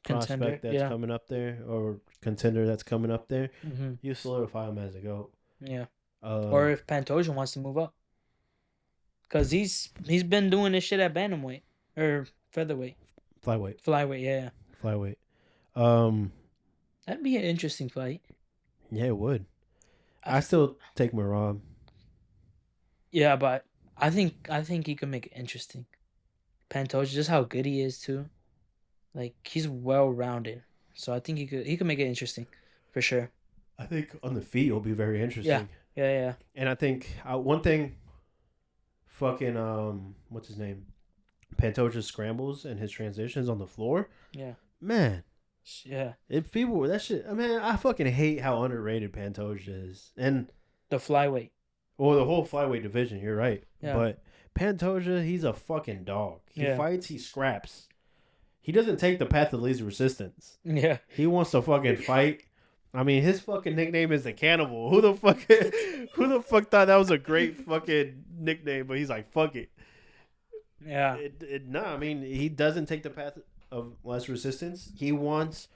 prospect that's coming up there or contender that's coming up there. Mm-hmm. You solidify him as a GOAT. Yeah. Or if Pantoja wants to move up, because he's been doing this shit at bantamweight or featherweight, flyweight. Yeah. Flyweight. That'd be an interesting fight. Yeah, it would. I still take Marab. Yeah, but I think he could make it interesting. Pantoja, just how good he is too. Like he's well rounded, so I think he could make it interesting, for sure. I think on the feet it'll be very interesting. Yeah. And I think one thing, fucking what's his name, Pantoja scrambles and his transitions on the floor. Yeah. Man. Yeah. If people that shit, I mean, I fucking hate how underrated Pantoja is, and the flyweight. Well, the whole flyweight division. You're right. Yeah. But Pantoja, he's a fucking dog. He fights, he scraps. He doesn't take the path of least resistance. Yeah. He wants to fucking fight. I mean, his fucking nickname is the Cannibal. Who the fuck thought that was a great fucking nickname? But he's like, fuck it. Yeah. No, I mean, he doesn't take the path of less resistance. He wants,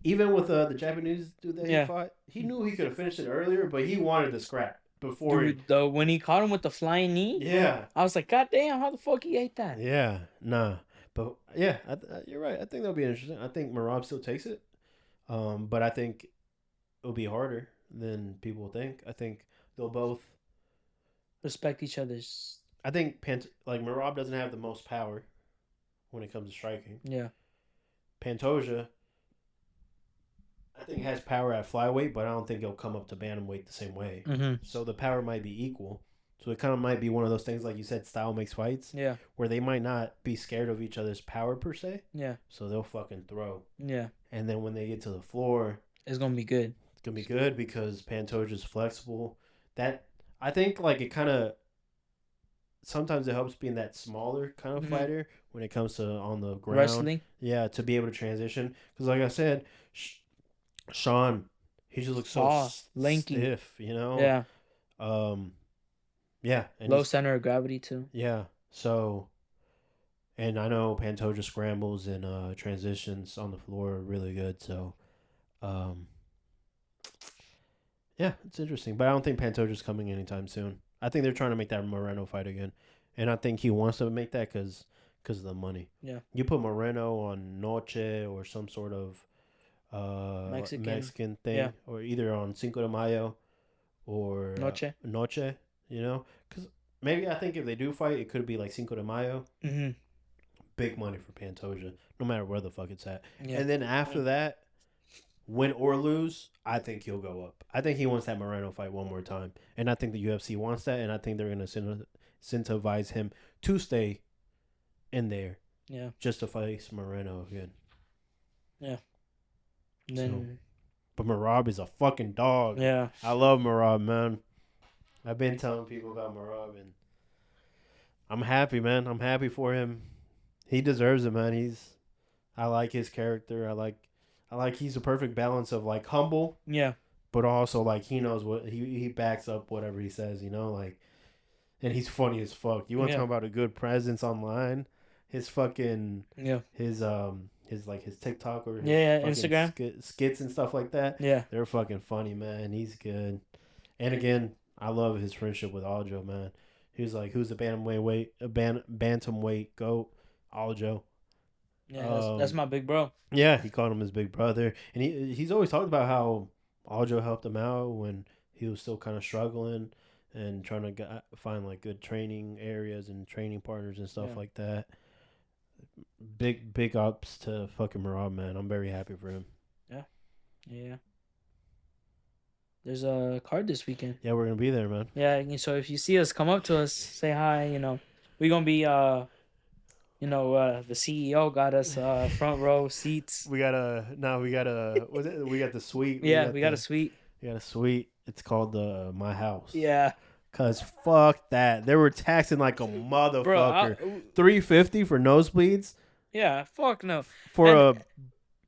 even with the Japanese dude that he fought, he knew he could have finished it earlier, but he wanted to scrap before. Dude, when he caught him with the flying knee, I was like, God damn, how the fuck he ate that? Yeah, nah. But yeah, you're right. I think that'll be interesting. I think Marab still takes it, but I think it'll be harder than people think. I think they'll both respect each other's. I think Marab doesn't have the most power when it comes to striking. Yeah. Pantoja, I think has power at flyweight, but I don't think he'll come up to bantamweight the same way. Mm-hmm. So the power might be equal. So it kind of might be one of those things, like you said, style makes fights. Yeah. Where they might not be scared of each other's power per se. Yeah. So they'll fucking throw. Yeah. And then when they get to the floor, it's gonna be good. It's gonna be good because Pantoja's flexible. That I think like it kind of sometimes it helps being that smaller kind of fighter when it comes to on the ground. Wrestling. Yeah, to be able to transition because like I said, Sean, he just looks so lanky, stiff, you know. Yeah. Yeah. And low center of gravity too. Yeah. So, and I know Pantoja scrambles and transitions on the floor are really good. So, Yeah, it's interesting, but I don't think Pantoja's coming anytime soon. I think they're trying to make that Moreno fight again, and I think he wants to make that because of the money. Yeah. You put Moreno on Noche or some sort of Mexican. Mexican Yeah. thing, or either on Cinco de Mayo or Noche. Noche. You know, because maybe I think if they do fight, it could be like Cinco de Mayo. Mm-hmm. Big money for Pantoja, no matter where the fuck it's at. Yeah. And then after that, win or lose, I think he'll go up. I think he wants that Moreno fight one more time, and I think the UFC wants that, and I think they're gonna incentivize him to stay in there. Yeah. Just to face Moreno again. Yeah. Then. But Marab is a fucking dog. Yeah. I love Marab, man. I've been telling people about Marab, and I'm happy, man. I'm happy for him. He deserves it, man. I like his character. I like he's a perfect balance of like humble, Yeah. but also like he knows what he backs up whatever he says, like, and he's funny as fuck. You want to talk about a good presence online? His fucking his TikTok or his Instagram skits and stuff like that. Yeah, they're fucking funny, man. He's good. And again, I love his friendship with Aljo, man. He was like, who's the bantamweight goat? Aljo. Yeah, that's my big bro. Yeah, he called him his big brother, and he's always talked about how Aljo helped him out when he was still kind of struggling and trying to find like good training areas and training partners and stuff like that. Big ups to fucking Marab, man. I'm very happy for him. Yeah. There's a card this weekend. Yeah, we're gonna be there, man. Yeah, so if you see us, come up to us, say hi. We're gonna be the CEO got us front row seats. We got the suite. Yeah, we got a suite. We got a suite. It's called the My House. Yeah. Cause fuck that. They were taxing like a motherfucker. $350 for nosebleeds. Yeah, fuck no. For a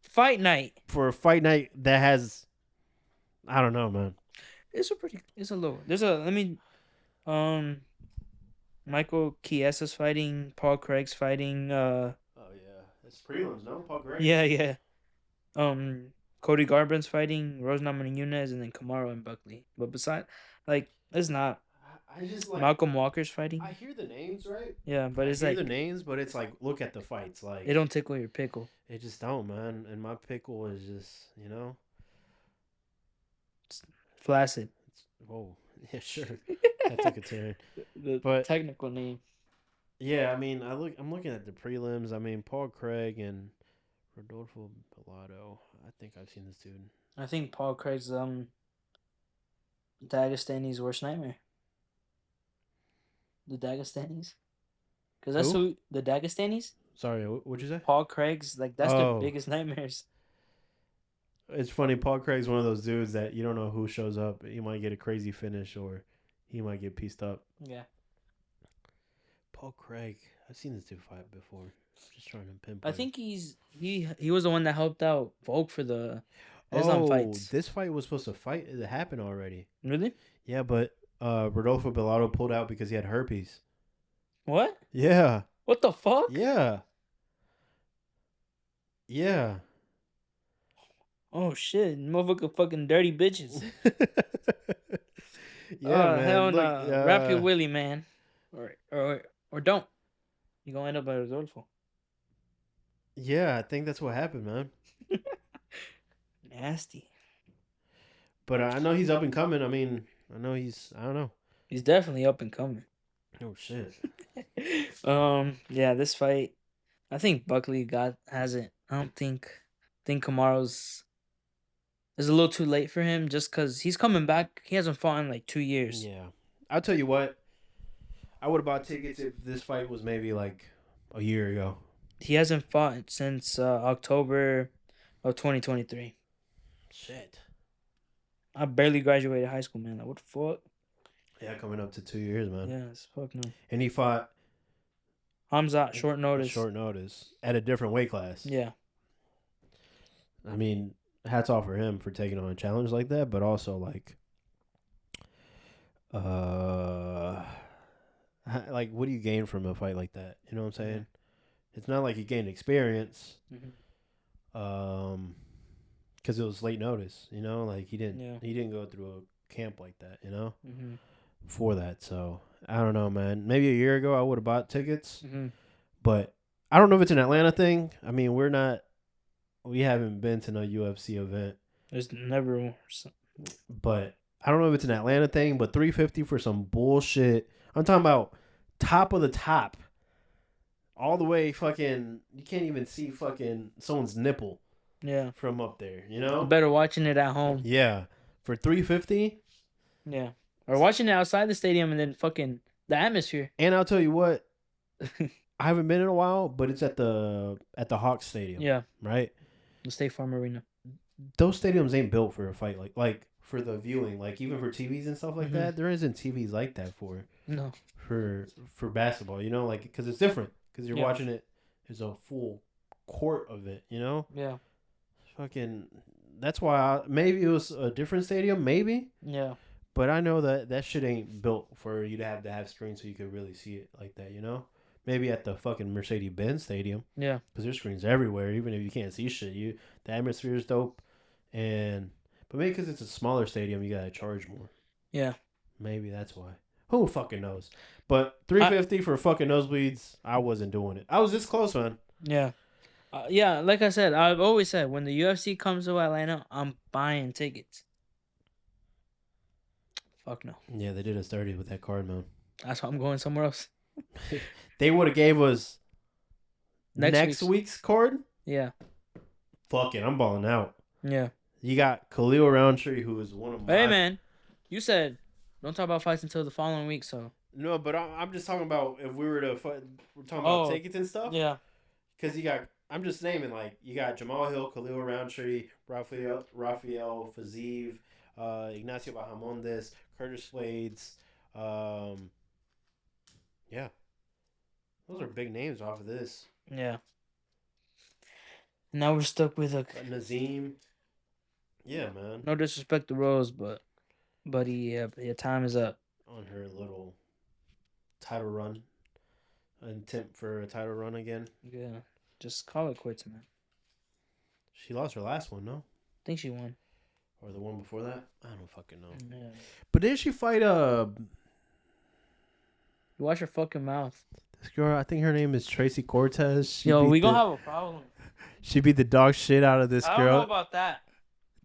fight night. For a fight night that has, I don't know, man. It's a low. Michael Chiesa's fighting, Paul Craig's fighting. Oh yeah, it's prelims, no? Paul Craig. Yeah. Cody Garbrandt's fighting Rose Namajunas, and then Kamaru and Buckley. But besides, it's not. I just Malcolm Walker's fighting. I hear the names, right? Yeah, but it's the names, but it's like look at the fights, like they don't tickle your pickle. They just don't, man. And my pickle is just, it's flaccid. Whoa, yeah, sure. That took a turn. But technical name. Yeah, I mean, I'm looking at the prelims. I mean, Paul Craig and Rodolfo Bellato. I think I've seen this dude. I think Paul Craig's Dagestani's worst nightmare. The Dagestanis? Because that's who the Dagestanis? Sorry, what'd you say? Paul Craig's, that's their biggest nightmares. It's funny, Paul Craig's one of those dudes that you don't know who shows up. He might get a crazy finish or he might get pieced up. Yeah. Paul Craig. I've seen this dude fight before. Just trying to pinpoint. I think he was the one that helped out Volk for the Islam fights. This fight was supposed to happen already. Really? Yeah, but Rodolfo Bellato pulled out because he had herpes. What? Yeah. What the fuck? Yeah. Yeah. Oh shit! Motherfucker, fucking dirty bitches. Yeah, man. Hell no. Wrap your willy, man, or don't. You gonna end up at Rodolfo. Yeah, I think that's what happened, man. Nasty. But I know he's up and coming. I mean, I don't know. He's definitely up and coming. Oh shit. Yeah, this fight, I think Buckley has it. I don't think Kamaru's. It's a little too late for him just because he's coming back. He hasn't fought in like 2 years. Yeah. I'll tell you what. I would have bought tickets if this fight was maybe like a year ago. He hasn't fought since October of 2023. Shit. I barely graduated high school, man. Like, what the fuck? Yeah, coming up to 2 years, man. Yeah, it's fuck no. And he fought Hamzat, short notice. Short notice. At a different weight class. Yeah. I mean, hats off for him for taking on a challenge like that, but also like what do you gain from a fight like that? You know what I'm saying? Yeah. It's not like you gained experience. Mm-hmm. Because it was late notice, like he didn't go through camp like that, you know, Mm-hmm. for that. So I don't know, man. Maybe a year ago I would have bought tickets, Mm-hmm. but I don't know if it's an Atlanta thing. I mean, we haven't been to no UFC event, There's never. but I don't know if it's an Atlanta thing. But $350 for some bullshit. I'm talking about top of the top, all the way fucking. You can't even see fucking someone's nipple. Yeah. From up there, you know. Better watching it at home. Yeah, for $350. Yeah. Or watching it outside the stadium and then fucking the atmosphere. And I'll tell you what, I haven't been in a while, but it's at the Hawks Stadium. Yeah. Right. The State Farm Arena. Those stadiums ain't built for a fight like for the viewing, like even for TVs and stuff like Mm-hmm. that. There isn't TVs like that for basketball. You know, like because it's different because you're watching it. There's a full court of it. You know. Yeah. Fucking. That's why maybe it was a different stadium, maybe. Yeah. But I know that shit ain't built for you to have screens so you could really see it like that, you know? Maybe at the fucking Mercedes-Benz Stadium. Yeah. Because there's screens everywhere, even if you can't see shit. The atmosphere is dope. But maybe because it's a smaller stadium, you gotta charge more. Yeah. Maybe that's why. Who fucking knows? But $350 for fucking nosebleeds, I wasn't doing it. I was this close, man. Yeah. Yeah, like I said, I've always said, when the UFC comes to Atlanta, I'm buying tickets. Fuck no. Yeah, they did us dirty with that card, man. That's why I'm going somewhere else. They would have gave us Next week's card. Yeah. Fuck it, I'm balling out. Yeah. You got Khalil Roundtree, who is one of my... Hey, man. You said don't talk about fights until the following week, so... No, but I'm just talking about if we were to fight... We're talking about tickets and stuff? Yeah. Because you got... I'm just naming, like, you got Jamal Hill, Khalil Roundtree, Rafael Fiziev, Ignacio Bahamondes, Curtis Blades. Yeah. Those are big names off of this. Yeah. Now we're stuck with a... Nazim. Yeah, man. No disrespect to Rose, but... Buddy, your time is up. On her little title run. Intent for a title run again. Yeah. Just call it quits, man. She lost her last one, no? I think she won. Or the one before that? I don't fucking know. Yeah. But didn't she fight You watch your fucking mouth. this girl? I think her name is Tracy Cortez. Yo, we gonna have a problem. She beat the dog shit out of this girl. I don't know about that.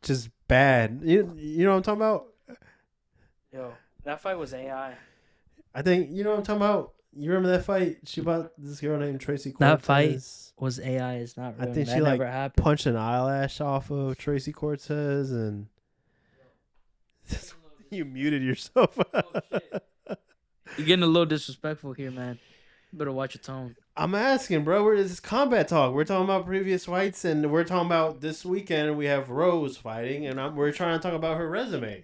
Just bad. You know what I'm talking about? Yo, that fight was AI. I think you know what I'm talking about. You remember that fight? She fought this girl named Tracy Cortez. That fight was AI. It's not real. I think that she never happened. punched an eyelash off of Tracy Cortez and you muted yourself. You're getting a little disrespectful here, man. You better watch your tone. I'm asking, bro. This is combat talk. We're talking about previous fights, and we're talking about this weekend. We have Rose fighting, and we're trying to talk about her resume.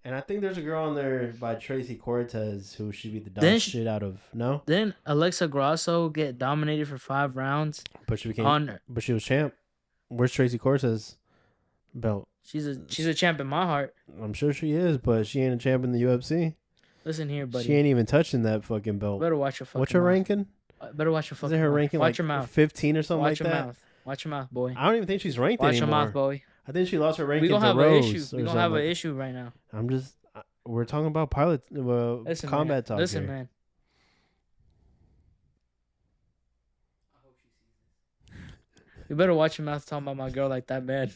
And I think there's a girl on there by Tracy Cortez who she beat the dog shit out of. No? Didn't Alexa Grasso get dominated for 5 rounds? But she But she was champ. Where's Tracy Cortez belt? She's a champ in my heart. I'm sure she is, but she ain't a champ in the UFC. Listen here, buddy. She ain't even touching that fucking belt. Better watch your fucking What's her mouth. ranking? Better watch your fucking Is it her mouth. ranking Watch like your mouth. 15 or something Watch like your that? mouth. Watch your mouth, boy. I don't even think she's ranked Watch anymore. your mouth, boy. I think she lost her ranking We gonna to have Rose. an issue. We gonna have an issue right now. I'm just... We're talking about Listen, combat man. talk Listen, here. man. You better watch your mouth talking about my girl like that, man.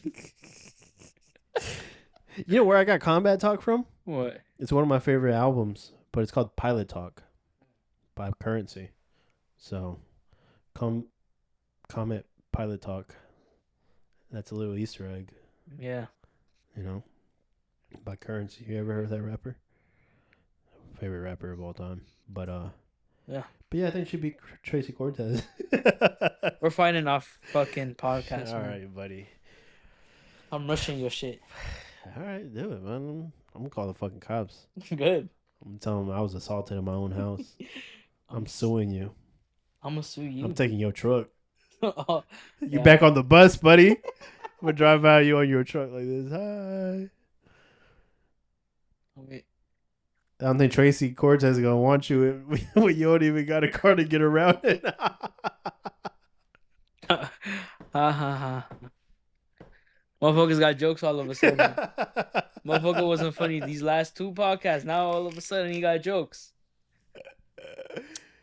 You know where I got combat talk from? What? It's one of my favorite albums, but it's called Pilot Talk by Currency. So, comment Pilot Talk. That's a little Easter egg. Yeah. You know, by Currency. You ever heard of that rapper? Favorite rapper of all time. But yeah. But yeah, I think she'd be Tracy Cortez. We're fighting off fucking podcast. All man. right, buddy. I'm rushing your shit. All right, do it, man. I'm gonna call the fucking cops. Good. I'm telling them I was assaulted in my own house. I'm suing you. I'm gonna sue you. I'm taking your truck. Oh, You yeah. back on the bus, buddy. I'm gonna drive by you on your truck like this. Hi. Okay. I don't think Tracy Cortez is gonna want you when you don't even got a car to get around it. Ha ha ha. Motherfuckers got jokes all of a sudden. Motherfucker wasn't funny these last 2 podcasts. Now all of a sudden he got jokes.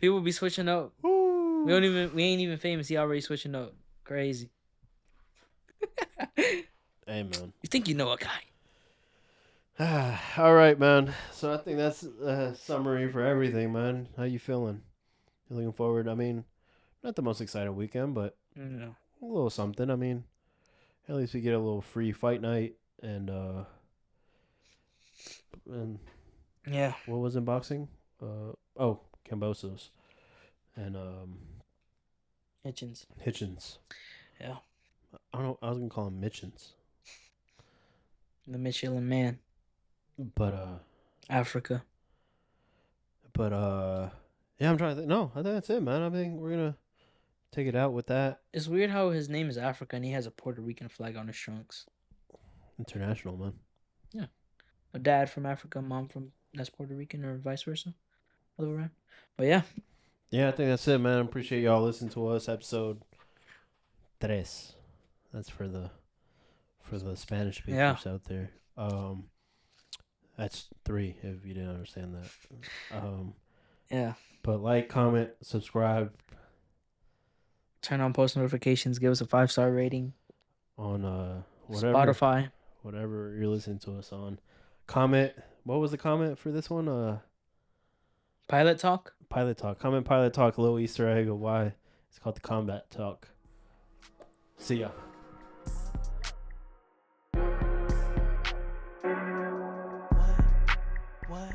People be switching up. We ain't even famous. He already switching up. Crazy. Hey, man. You think you know a guy? All right, man. So I think that's a summary for everything, man. How you feeling? You looking forward? I mean, not the most exciting weekend, but No. a little something. I mean, at least we get a little free fight night and Yeah. what was in boxing? Cambosos and Hitchins. Yeah. I don't know. I was gonna call him Mitchins, The Michelin Man. but Africa. yeah, I'm trying to think. No, I think that's it, man. I think we're gonna take it out with that. It's weird how his name is Africa and he has a Puerto Rican flag on his trunks. International, man. Yeah. A dad from Africa, mom from that's Puerto Rican, or vice versa. Other way around. But yeah. Yeah, I think that's it, man. Appreciate y'all listening to us. Episode 3. That's for the Spanish speakers out there. That's 3 if you didn't understand that. Yeah. But like, comment, subscribe Turn on post notifications. Give us a 5-star rating on Spotify. whatever you're listening to us on. Comment. What was the comment for this one? Pilot Talk. Pilot Talk. Comment Pilot Talk. A little Easter egg of why it's called the Combat Talk. See ya. What?